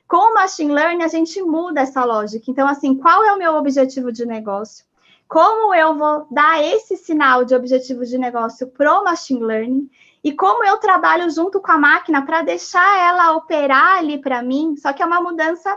Com o Machine Learning, a gente muda essa lógica. Então, assim, qual é o meu objetivo de negócio? Como eu vou dar esse sinal de objetivo de negócio para o Machine Learning? E como eu trabalho junto com a máquina para deixar ela operar ali para mim, só que é uma mudança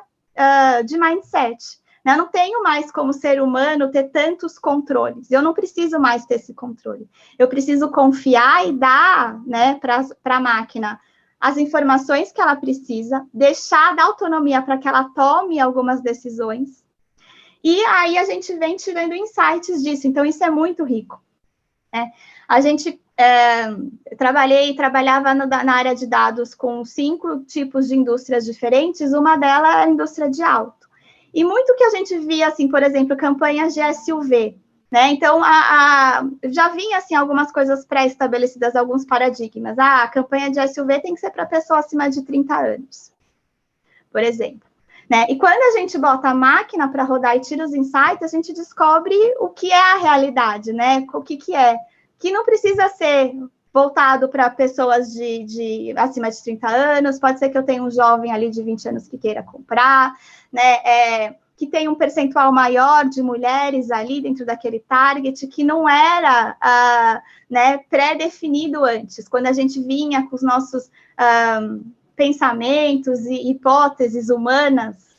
de mindset. Eu não tenho mais, como ser humano, ter tantos controles. Eu não preciso mais ter esse controle. Eu preciso confiar e dar, né, para a máquina as informações que ela precisa, dar autonomia para que ela tome algumas decisões. E aí a gente vem tirando insights disso. Então, isso é muito rico, né? A gente trabalhava na área de dados com 5 tipos de indústrias diferentes. Uma delas é a indústria de auto. E muito que a gente via, assim, por exemplo, campanhas de SUV, né? Então, já vinha, assim, algumas coisas pré-estabelecidas, alguns paradigmas. A campanha de SUV tem que ser para pessoa acima de 30 anos, por exemplo. Né? E quando a gente bota a máquina para rodar e tira os insights, a gente descobre o que é a realidade, né? O que é. Que não precisa ser voltado para pessoas de acima de 30 anos, pode ser que eu tenha um jovem ali de 20 anos que queira comprar, né? Que tem um percentual maior de mulheres ali dentro daquele target, que não era né, pré-definido antes. Quando a gente vinha com os nossos pensamentos e hipóteses humanas,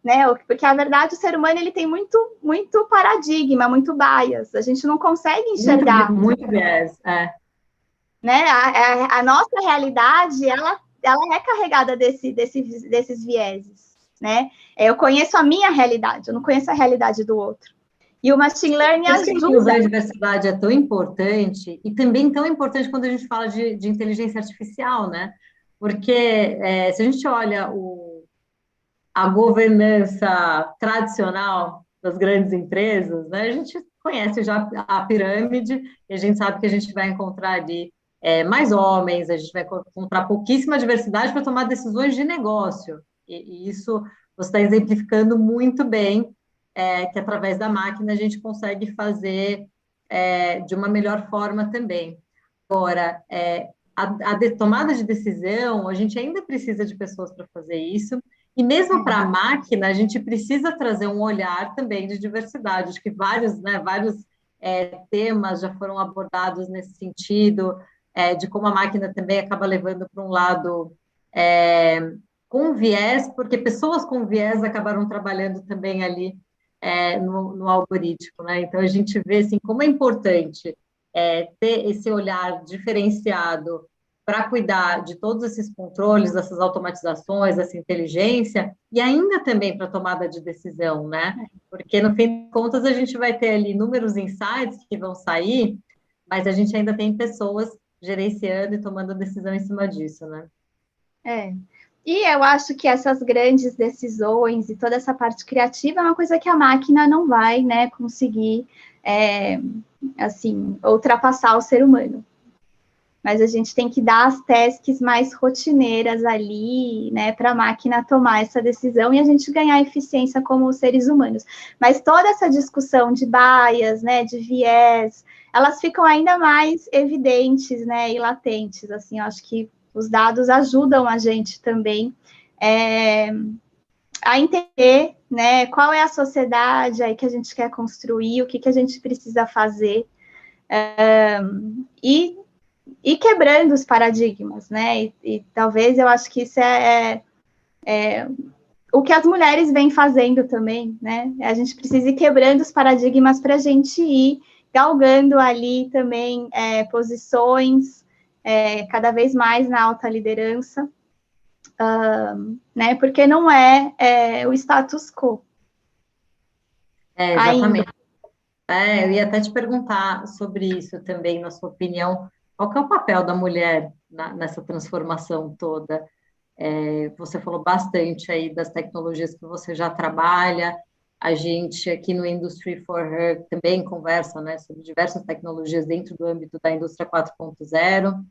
né? Porque, a verdade, o ser humano ele tem muito paradigma, muito bias. A gente não consegue enxergar. Muito viés, Né? A nossa realidade, ela é carregada desses vieses, né? Eu conheço a minha realidade, eu não conheço a realidade do outro. E o Machine Learning ajuda. A inclusão e diversidade é tão importante, e também tão importante quando a gente fala de inteligência artificial, né? Porque se a gente olha a governança tradicional das grandes empresas, né, a gente conhece já a pirâmide, e a gente sabe que a gente vai encontrar ali mais homens, a gente vai encontrar pouquíssima diversidade para tomar decisões de negócio. E isso você está exemplificando muito bem, que através da máquina a gente consegue fazer de uma melhor forma também. Agora, a tomada de decisão, a gente ainda precisa de pessoas para fazer isso, e mesmo para a máquina, a gente precisa trazer um olhar também de diversidade. Acho que vários temas já foram abordados nesse sentido, de como a máquina também acaba levando para um lado com viés, porque pessoas com viés acabaram trabalhando também ali no algoritmo, né? Então, a gente vê assim, como é importante ter esse olhar diferenciado para cuidar de todos esses controles, dessas automatizações, dessa inteligência, e ainda também para tomada de decisão, né? Porque, no fim de contas, a gente vai ter ali inúmeros insights que vão sair, mas a gente ainda tem pessoas gerenciando e tomando decisão em cima disso, né? E eu acho que essas grandes decisões e toda essa parte criativa é uma coisa que a máquina não vai, né, conseguir, assim, ultrapassar o ser humano. Mas a gente tem que dar as tasks mais rotineiras ali, né, para a máquina tomar essa decisão e a gente ganhar eficiência como seres humanos. Mas toda essa discussão de bias, né, de viés, elas ficam ainda mais evidentes, né, e latentes, assim, eu acho que os dados ajudam a gente também a entender, né, qual é a sociedade aí que a gente quer construir, o que a gente precisa fazer, e quebrando os paradigmas, né? E talvez eu acho que isso é o que as mulheres vêm fazendo também, né? A gente precisa ir quebrando os paradigmas para a gente ir galgando ali também posições cada vez mais na alta liderança, né? Porque não é o status quo. Exatamente. Eu ia até te perguntar sobre isso também, na sua opinião, qual que é o papel da mulher nessa transformação toda? Você falou bastante aí das tecnologias que você já trabalha, a gente aqui no Industry for Her também conversa, né, sobre diversas tecnologias dentro do âmbito da indústria 4.0,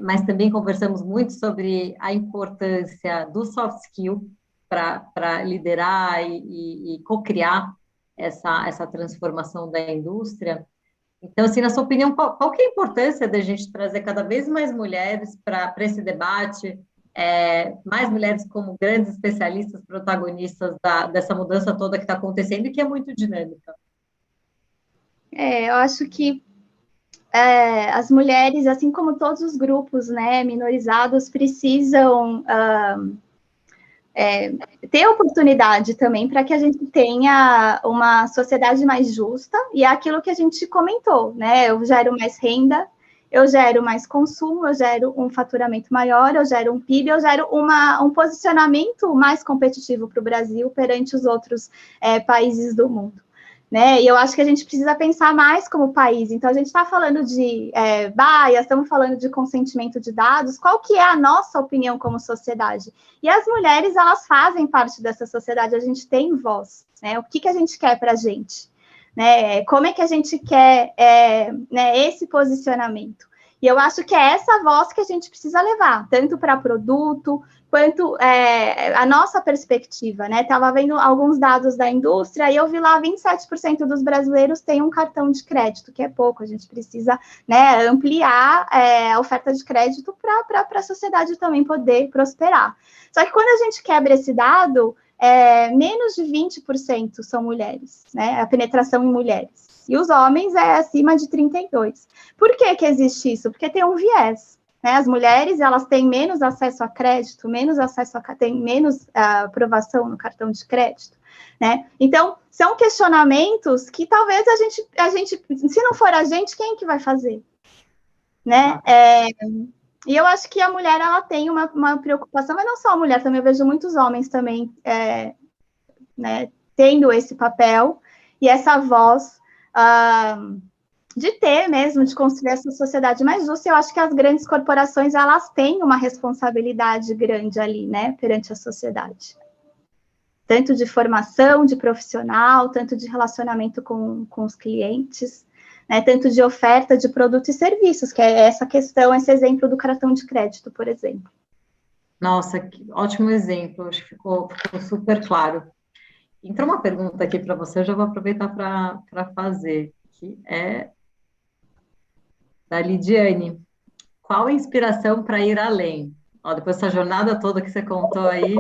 mas também conversamos muito sobre a importância do soft skill para liderar e co-criar essa transformação da indústria. Então, assim, na sua opinião, qual que é a importância da gente trazer cada vez mais mulheres para esse debate, mais mulheres como grandes especialistas, protagonistas dessa mudança toda que está acontecendo e que é muito dinâmica? Eu acho que as mulheres, assim como todos os grupos, né, minorizados, precisam ter oportunidade também para que a gente tenha uma sociedade mais justa, e é aquilo que a gente comentou, né? Eu gero mais renda, eu gero mais consumo, eu gero um faturamento maior, eu gero um PIB, eu gero um posicionamento mais competitivo para o Brasil perante os outros países do mundo. Né? E eu acho que a gente precisa pensar mais como país. Então, a gente está falando de bias, estamos falando de consentimento de dados. Qual que é a nossa opinião como sociedade? E as mulheres, elas fazem parte dessa sociedade, a gente tem voz. Né? O que a gente quer para a gente? Né? Como é que a gente quer né, esse posicionamento? E eu acho que é essa voz que a gente precisa levar, tanto para produto, quanto a nossa perspectiva, né? Estava vendo alguns dados da indústria e eu vi lá 27% dos brasileiros têm um cartão de crédito, que é pouco, a gente precisa, né, ampliar a oferta de crédito para a sociedade também poder prosperar. Só que quando a gente quebra esse dado, menos de 20% são mulheres, né? A penetração em mulheres. E os homens é acima de 32%. Por que existe isso? Porque tem um viés. Né? As mulheres, elas têm menos acesso a crédito, têm menos aprovação no cartão de crédito, né? Então, são questionamentos que talvez a gente, se não for a gente, quem que vai fazer? Né? E eu acho que a mulher, ela tem uma preocupação, mas não só a mulher, também eu vejo muitos homens também né, tendo esse papel e essa voz de ter mesmo, de construir essa sociedade mais justa. Eu acho que as grandes corporações, elas têm uma responsabilidade grande ali, né, perante a sociedade. Tanto de formação de profissional, tanto de relacionamento com os clientes, né, tanto de oferta de produtos e serviços, que é essa questão, esse exemplo do cartão de crédito, por exemplo. Nossa, que ótimo exemplo, acho que ficou super claro. Entrou uma pergunta aqui para você, eu já vou aproveitar para fazer, que é da Lidiane. Qual a inspiração para ir além? Depois dessa jornada toda que você contou aí,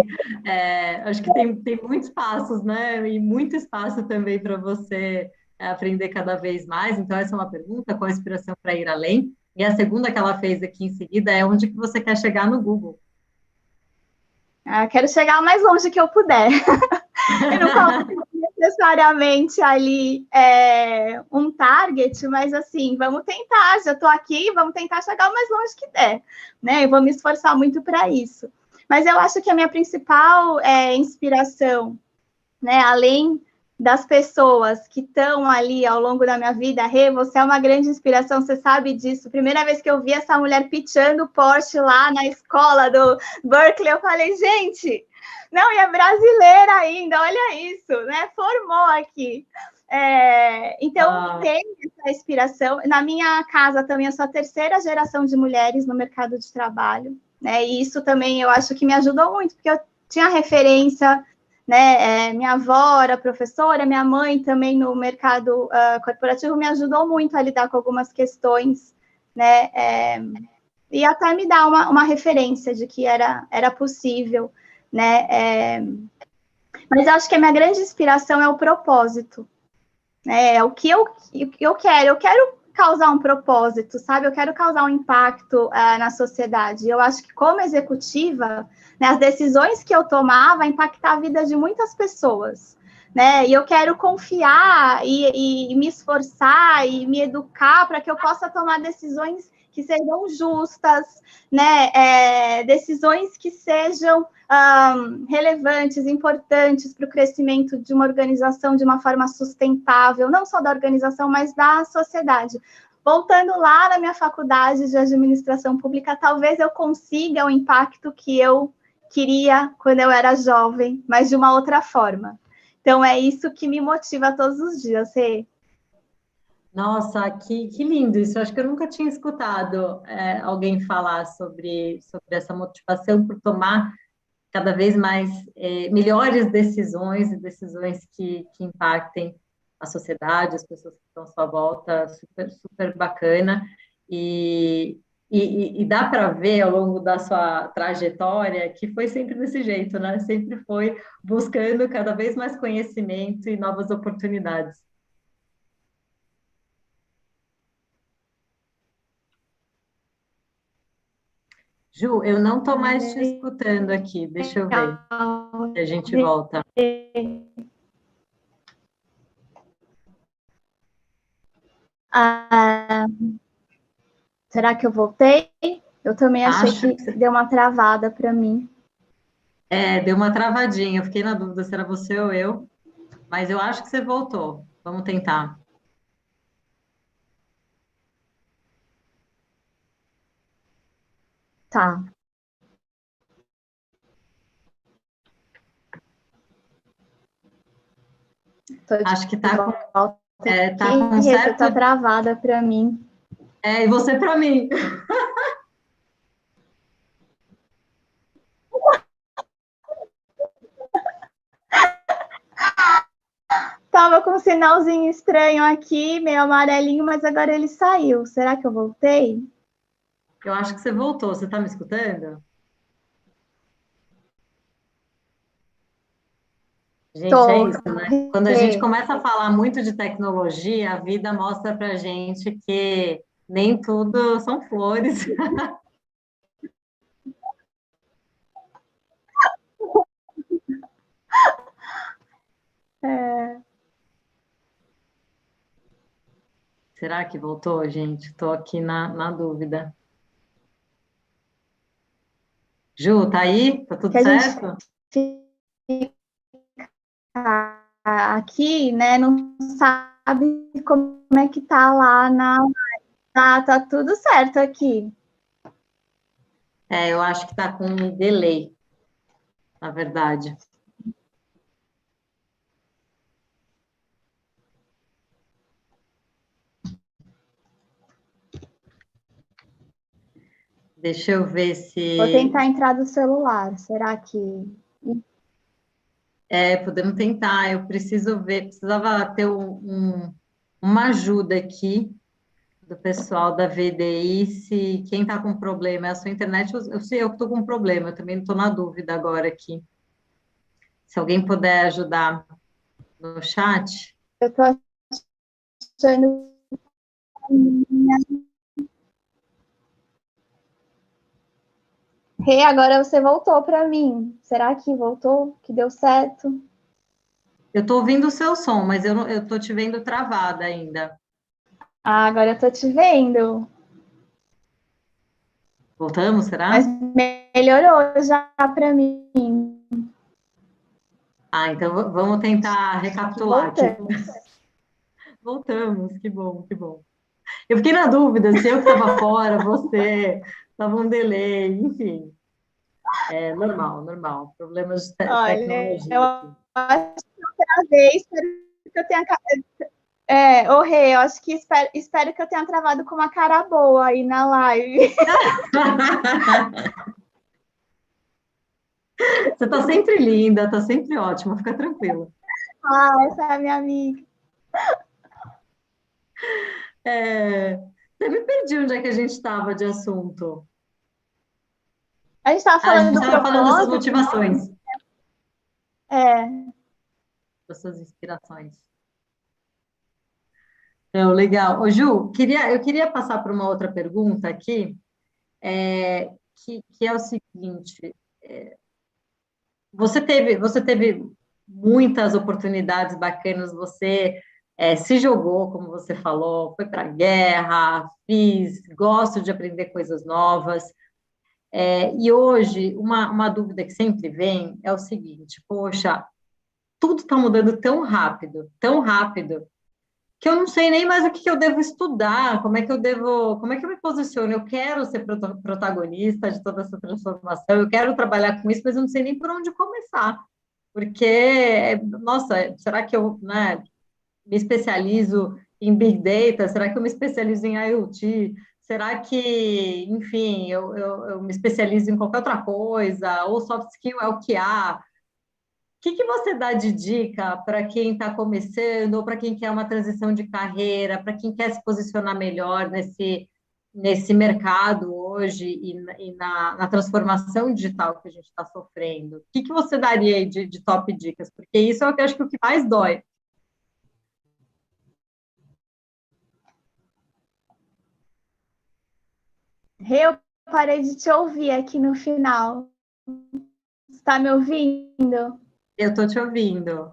acho que tem muitos passos, né? E muito espaço também para você aprender cada vez mais. Então, essa é uma pergunta, qual a inspiração para ir além? E a segunda que ela fez aqui em seguida é onde que você quer chegar no Google? Quero chegar o mais longe que eu puder. Eu não coloco necessariamente ali um target, mas assim, vamos tentar, já estou aqui, vamos tentar chegar o mais longe que der, né? Eu vou me esforçar muito para isso. Mas eu acho que a minha principal inspiração, né, além das pessoas que estão ali ao longo da minha vida, Rê, você é uma grande inspiração, você sabe disso. Primeira vez que eu vi essa mulher pitchando Porsche lá na escola do Berkeley, eu falei, gente, não, e é brasileira ainda, olha isso, né? Formou aqui. Então, tem essa inspiração. Na minha casa também, eu sou a terceira geração de mulheres no mercado de trabalho, né? E isso também eu acho que me ajudou muito, porque eu tinha referência, né? Minha avó era professora, minha mãe também no mercado corporativo me ajudou muito a lidar com algumas questões, né? E até me dar uma referência de que era possível, né? Mas eu acho que a minha grande inspiração é o propósito, né? É o que eu quero causar um propósito, sabe? Eu quero causar um impacto na sociedade. Eu acho que como executiva, né, as decisões que eu tomava impactar a vida de muitas pessoas, né? E eu quero confiar e me esforçar e me educar para que eu possa tomar decisões que sejam justas, né? Decisões que sejam relevantes, importantes para o crescimento de uma organização de uma forma sustentável, não só da organização, mas da sociedade. Voltando lá na minha faculdade de administração pública, talvez eu consiga o impacto que eu queria quando eu era jovem, mas de uma outra forma. Então, é isso que me motiva todos os dias, Rê. Nossa, que lindo isso. Eu acho que eu nunca tinha escutado alguém falar sobre essa motivação por tomar cada vez mais melhores decisões e decisões que impactem a sociedade, as pessoas que estão à sua volta, super, super bacana. E dá para ver ao longo da sua trajetória que foi sempre desse jeito, né? Sempre foi buscando cada vez mais conhecimento e novas oportunidades. Ju, eu não estou mais te escutando aqui. Deixa eu ver se a gente volta. Será que eu voltei? Eu também achei Acho que deu uma travada para mim. Deu uma travadinha. Eu fiquei na dúvida se era você ou eu, mas eu acho que você voltou. Vamos tentar. Tá. Acho que tá com Você tá certo. travada para mim. E você para mim. Tava com um sinalzinho estranho aqui, meio amarelinho, mas agora ele saiu. Será que eu voltei? Eu acho que você voltou. Você está me escutando? Gente, é Tô. isso, né? Quando a gente começa a falar muito de tecnologia, a vida mostra para gente que nem tudo são flores. Será que voltou, gente? Estou aqui na dúvida. Ju, tá aí? Tá tudo Que a gente certo? fica aqui, né? Não sabe como é que tá lá na. Tá tudo certo aqui. Eu acho que tá com um delay, na verdade. Deixa eu ver Vou se. tentar entrar do celular. Será que. Podemos tentar. Eu preciso ver, precisava ter uma ajuda aqui do pessoal da VDI, se quem está com problema é a sua internet, eu sei eu que estou com problema, eu também estou na dúvida agora aqui. Se alguém puder ajudar no chat. Eu tô achando. Rê, agora você voltou para mim. Será que voltou? Que deu certo? Eu estou ouvindo o seu som, mas eu estou te vendo travada ainda. Ah, agora eu tô te vendo. Voltamos, Mas será? melhorou já para mim. Ah, então vamos tentar Acho que recapitular aqui. voltamos. Voltamos, que bom, que bom. Eu fiquei na dúvida se eu que estava fora, você, estava um delay, enfim. É normal, normal. Problemas de Olha, eu tecnologia aqui. acho que outra vez, espero que eu tenha. Ô Rê, eu acho que espero que eu tenha travado com uma cara boa aí na live. Você está sempre linda, está sempre ótima, fica tranquila. Ah, essa é a minha amiga. É, eu me perdi onde é que a gente estava de assunto. A gente estava Ah, a falando gente do estava falando das suas propósito, né? motivações, É. das suas inspirações. Então, legal. Ô, Ju, eu queria passar para uma outra pergunta aqui, que é o seguinte: você teve muitas oportunidades bacanas, você se jogou, como você falou, foi para a guerra, gosto de aprender coisas novas. E hoje, uma dúvida que sempre vem é o seguinte: poxa, tudo está mudando tão rápido, que eu não sei nem mais o que eu devo estudar, como é que eu me posiciono? Eu quero ser protagonista de toda essa transformação, eu quero trabalhar com isso, mas eu não sei nem por onde começar, porque, nossa, será que eu, né, me especializo em Big Data? Será que eu me especializo em IoT? Será que, enfim, eu me especializo em qualquer outra coisa? Ou soft skill é o que há? Que você dá de dica para quem está começando, ou para quem quer uma transição de carreira, para quem quer se posicionar melhor nesse mercado hoje e na transformação digital que a gente está sofrendo? O que você daria aí de top dicas? Porque isso é o que eu acho que é o que mais dói. Rê, eu parei de te ouvir aqui no final. Você está me ouvindo? Eu estou te ouvindo.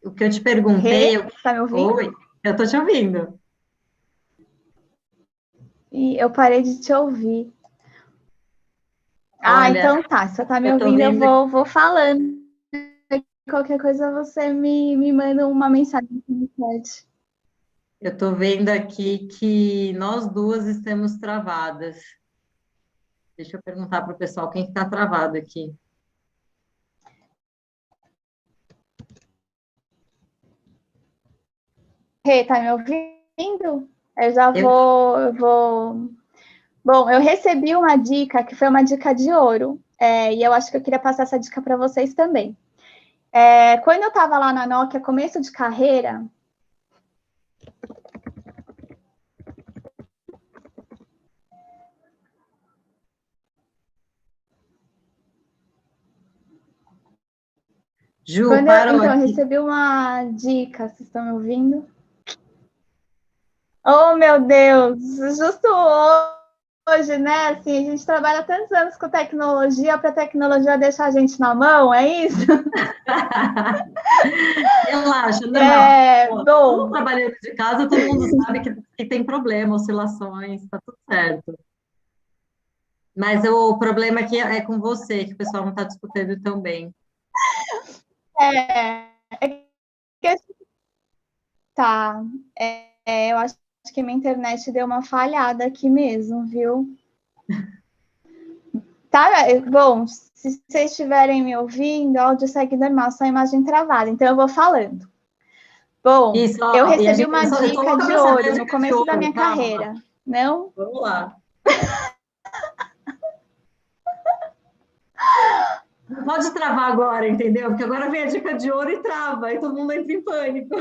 O que eu te Rê, perguntei, você está me ouvindo? oi, eu estou te ouvindo. E eu parei de te ouvir. Ah, Olha, então tá. Se você está me eu estou ouvindo, eu vendo. vou falando. Qualquer coisa você me manda uma mensagem no chat. Eu estou vendo aqui que nós duas estamos travadas. Deixa eu perguntar para o pessoal quem está travado aqui. Rê, tá me ouvindo? Eu já Eu, vou. Bom, eu recebi uma dica que foi uma dica de ouro, e eu acho que eu queria passar essa dica para vocês também. Quando eu estava lá na Nokia, começo de carreira, Ju, parou então eu aqui. recebi uma dica, vocês estão me ouvindo? Oh, meu Deus, justo hoje, né? Assim, a gente trabalha tantos anos com tecnologia para a tecnologia deixar a gente na mão, é isso? Relaxa, normal. Pô, todo mundo Bom, trabalhando de casa, todo mundo sabe que tem problema, oscilações, está tudo certo. Mas o problema aqui é com você, que o pessoal não está discutindo tão bem. é que tá. Eu acho que minha internet deu uma falhada aqui mesmo, viu? Tá, bom, se vocês estiverem me ouvindo, o áudio segue normal, só a imagem travada, então eu vou falando. Bom, Isso, eu ó, e a recebi gente, uma só dica louca de para saber a ouro no dica de começo da ouro, minha calma. carreira. Não? Vamos lá. Não pode travar agora, entendeu? Porque agora vem a dica de ouro e trava, e todo mundo entra em pânico.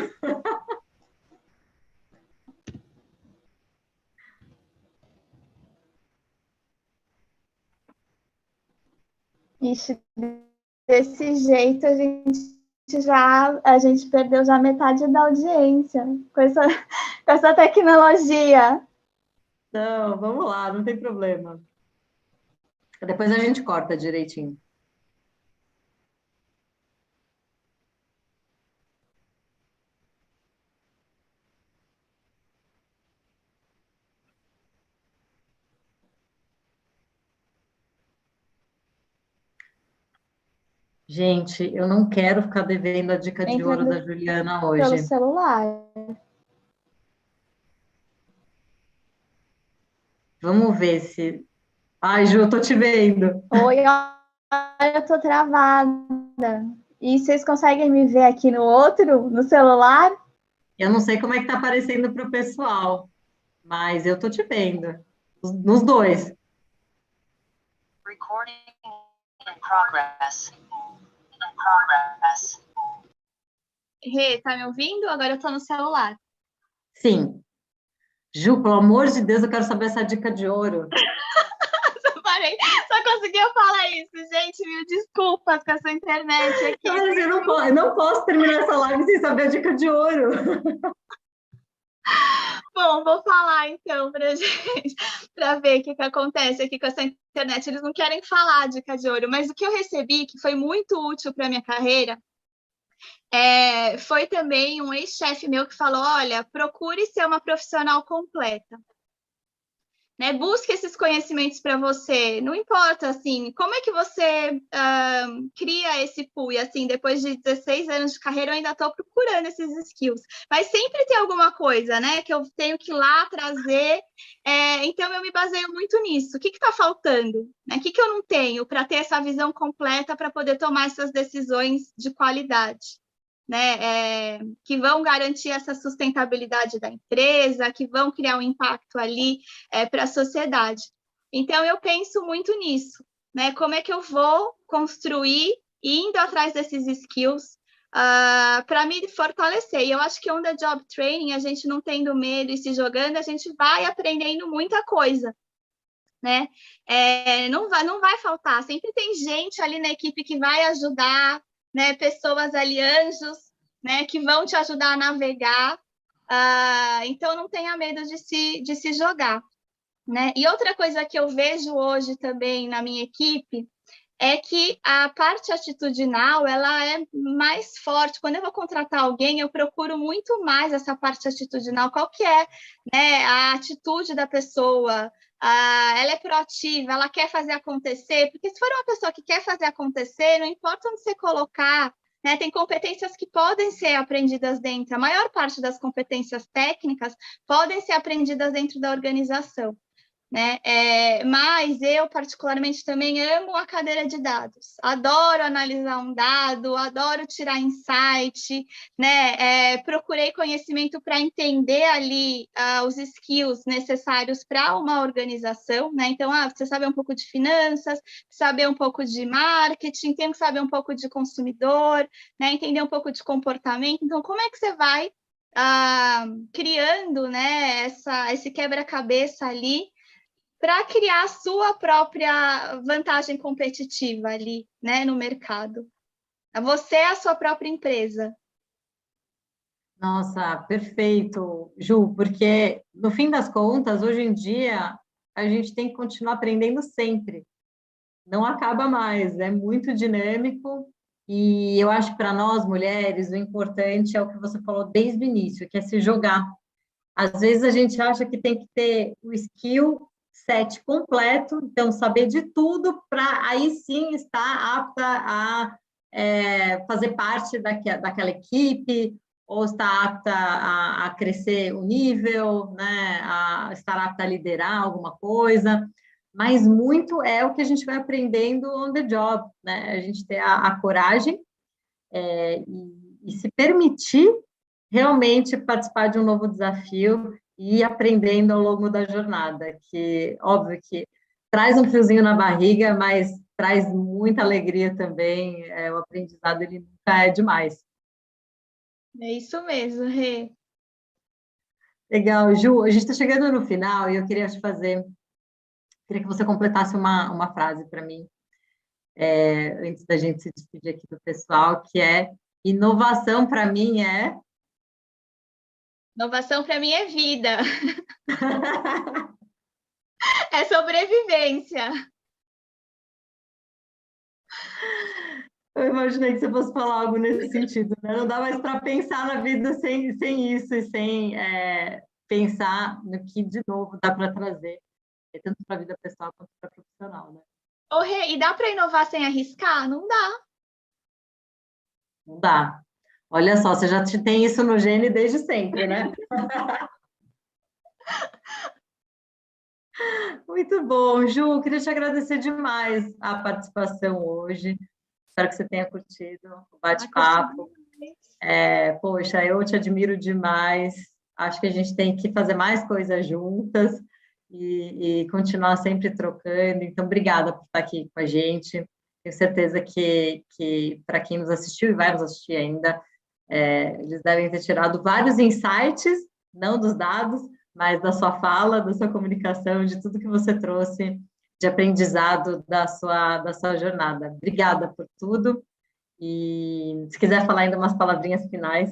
Ixi, desse jeito a gente perdeu já metade da audiência com essa tecnologia. Não, vamos lá, não tem problema. Depois a gente corta direitinho. Gente, eu não quero ficar devendo a dica de Entra ouro da Juliana pelo hoje. celular. Vamos ver se. Ai, Ju, eu tô te vendo. Oi, olha, eu tô travada. E vocês conseguem me ver aqui no outro, no celular? Eu não sei como é que tá aparecendo para o pessoal, mas eu tô te vendo. Nos dois. Recording in progress. In progress. Rê, tá me ouvindo? Agora eu tô no celular. Sim. Ju, pelo amor de Deus, eu quero saber essa dica de ouro. Só parei, só conseguia falar isso. Gente, mil desculpas com essa internet aqui. Mas eu não posso terminar essa live sem saber a dica de ouro. Bom, vou falar então pra gente, para ver o que acontece aqui com essa internet. Eles não querem falar dica de ouro, mas o que eu recebi, que foi muito útil para minha carreira, foi também um ex-chefe meu que falou: olha, procure ser uma profissional completa. Né? Busque esses conhecimentos para você. Não importa, assim, como é que você cria esse pool? E, assim, depois de 16 anos de carreira, eu ainda estou procurando esses skills. Mas sempre tem alguma coisa, né, que eu tenho que ir lá trazer. Então, eu me baseio muito nisso. O que está faltando? Né? O que eu não tenho para ter essa visão completa para poder tomar essas decisões de qualidade? Né, que vão garantir essa sustentabilidade da empresa, que vão criar um impacto ali para a sociedade. Então, eu penso muito nisso, né? Como é que eu vou construir, indo atrás desses skills, para me fortalecer. E eu acho que on the job training, a gente não tendo medo e se jogando, a gente vai aprendendo muita coisa. Né? Não vai faltar, sempre tem gente ali na equipe que vai ajudar, né? Pessoas ali, anjos, né? Que vão te ajudar a navegar, então não tenha medo de se jogar, né? E outra coisa que eu vejo hoje também na minha equipe é que a parte atitudinal, ela é mais forte. Quando eu vou contratar alguém, eu procuro muito mais essa parte atitudinal. Qual que é, né, a atitude da pessoa? Ela é proativa, ela quer fazer acontecer? Porque se for uma pessoa que quer fazer acontecer, não importa onde você colocar, né, tem competências que podem ser aprendidas dentro. A maior parte das competências técnicas podem ser aprendidas dentro da organização. Né? Mas eu, particularmente, também amo a cadeira de dados. Adoro analisar um dado, adoro tirar insight, né? Procurei conhecimento para entender ali os skills necessários para uma organização, né? Então, você saber um pouco de finanças, saber um pouco de marketing, tem que saber um pouco de consumidor, né? Entender um pouco de comportamento. Então, como é que você vai criando, né, esse quebra-cabeça ali para criar a sua própria vantagem competitiva ali, né, no mercado? Você é a sua própria empresa. Nossa, perfeito, Ju, porque no fim das contas, hoje em dia, a gente tem que continuar aprendendo sempre. Não acaba mais, é muito dinâmico e eu acho que para nós mulheres o importante é o que você falou desde o início, que é se jogar. Às vezes a gente acha que tem que ter o skill set completo, então saber de tudo para aí sim estar apta a fazer parte daquela equipe, ou estar apta a crescer o nível, né, a estar apta a liderar alguma coisa, mas muito é o que a gente vai aprendendo on the job, né? A gente ter a coragem e se permitir realmente participar de um novo desafio e ir aprendendo ao longo da jornada, que, óbvio que traz um friozinho na barriga, mas traz muita alegria também, o aprendizado, ele nunca é demais. É isso mesmo, Rê. Legal, Ju, a gente está chegando no final e eu queria queria que você completasse uma frase para mim, antes da gente se despedir aqui do pessoal, que é: inovação para mim é... Inovação para mim é vida. É sobrevivência. Eu imaginei que você fosse falar algo nesse sentido, né? Não dá mais para pensar na vida sem isso e sem pensar no que, de novo, dá para trazer, tanto para a vida pessoal quanto para a profissional, né? Ô, Rê, e dá para inovar sem arriscar? Não dá. Não dá. Olha só, você já tem isso no gene desde sempre, né? Muito bom, Ju, queria te agradecer demais a participação hoje. Espero que você tenha curtido o bate-papo. Poxa, eu te admiro demais. Acho que a gente tem que fazer mais coisas juntas e continuar sempre trocando. Então, obrigada por estar aqui com a gente. Tenho certeza que para quem nos assistiu e vai nos assistir ainda, eles devem ter tirado vários insights, não dos dados, mas da sua fala, da sua comunicação, de tudo que você trouxe de aprendizado da sua jornada. Obrigada por tudo. E se quiser falar ainda umas palavrinhas finais.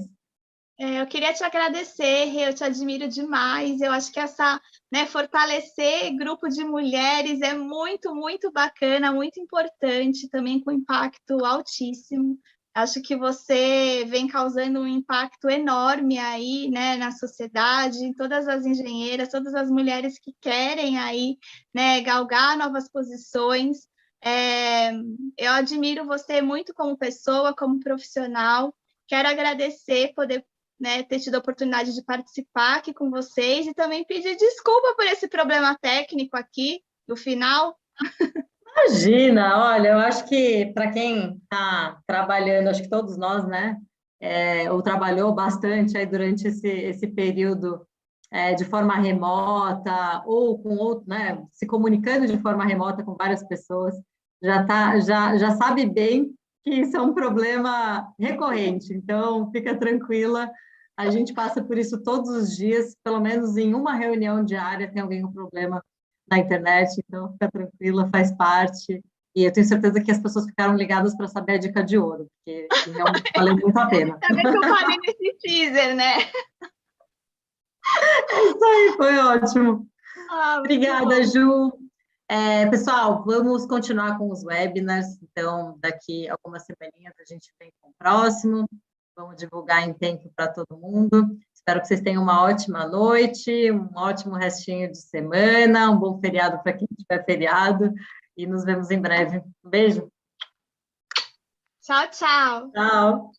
Eu queria te agradecer, eu te admiro demais. Eu acho que fortalecer grupo de mulheres é muito, muito bacana, muito importante, também com impacto altíssimo. Acho que você vem causando um impacto enorme aí, né, na sociedade, em todas as engenheiras, todas as mulheres que querem aí, né, galgar novas posições. Eu admiro você muito como pessoa, como profissional. Quero agradecer poder, né, ter tido a oportunidade de participar aqui com vocês e também pedir desculpa por esse problema técnico aqui no final. Imagina, olha, eu acho que para quem está trabalhando, acho que todos nós, né, ou trabalhou bastante aí durante esse período de forma remota ou com outro, né, se comunicando de forma remota com várias pessoas, já sabe bem que isso é um problema recorrente. Então, fica tranquila, a gente passa por isso todos os dias, pelo menos em uma reunião diária tem alguém com problema na internet, então fica tranquila, faz parte. E eu tenho certeza que as pessoas ficaram ligadas para saber a dica de ouro, porque realmente valeu muito a pena. Também que eu falei nesse teaser, né? É isso aí, foi ótimo. Obrigada, Bom. Ju. Pessoal, vamos continuar com os webinars, então daqui a algumas semaninhas a gente vem com o próximo, vamos divulgar em tempo para todo mundo. Espero que vocês tenham uma ótima noite, um ótimo restinho de semana, um bom feriado para quem tiver feriado, e nos vemos em breve. Um beijo. Tchau, tchau. Tchau.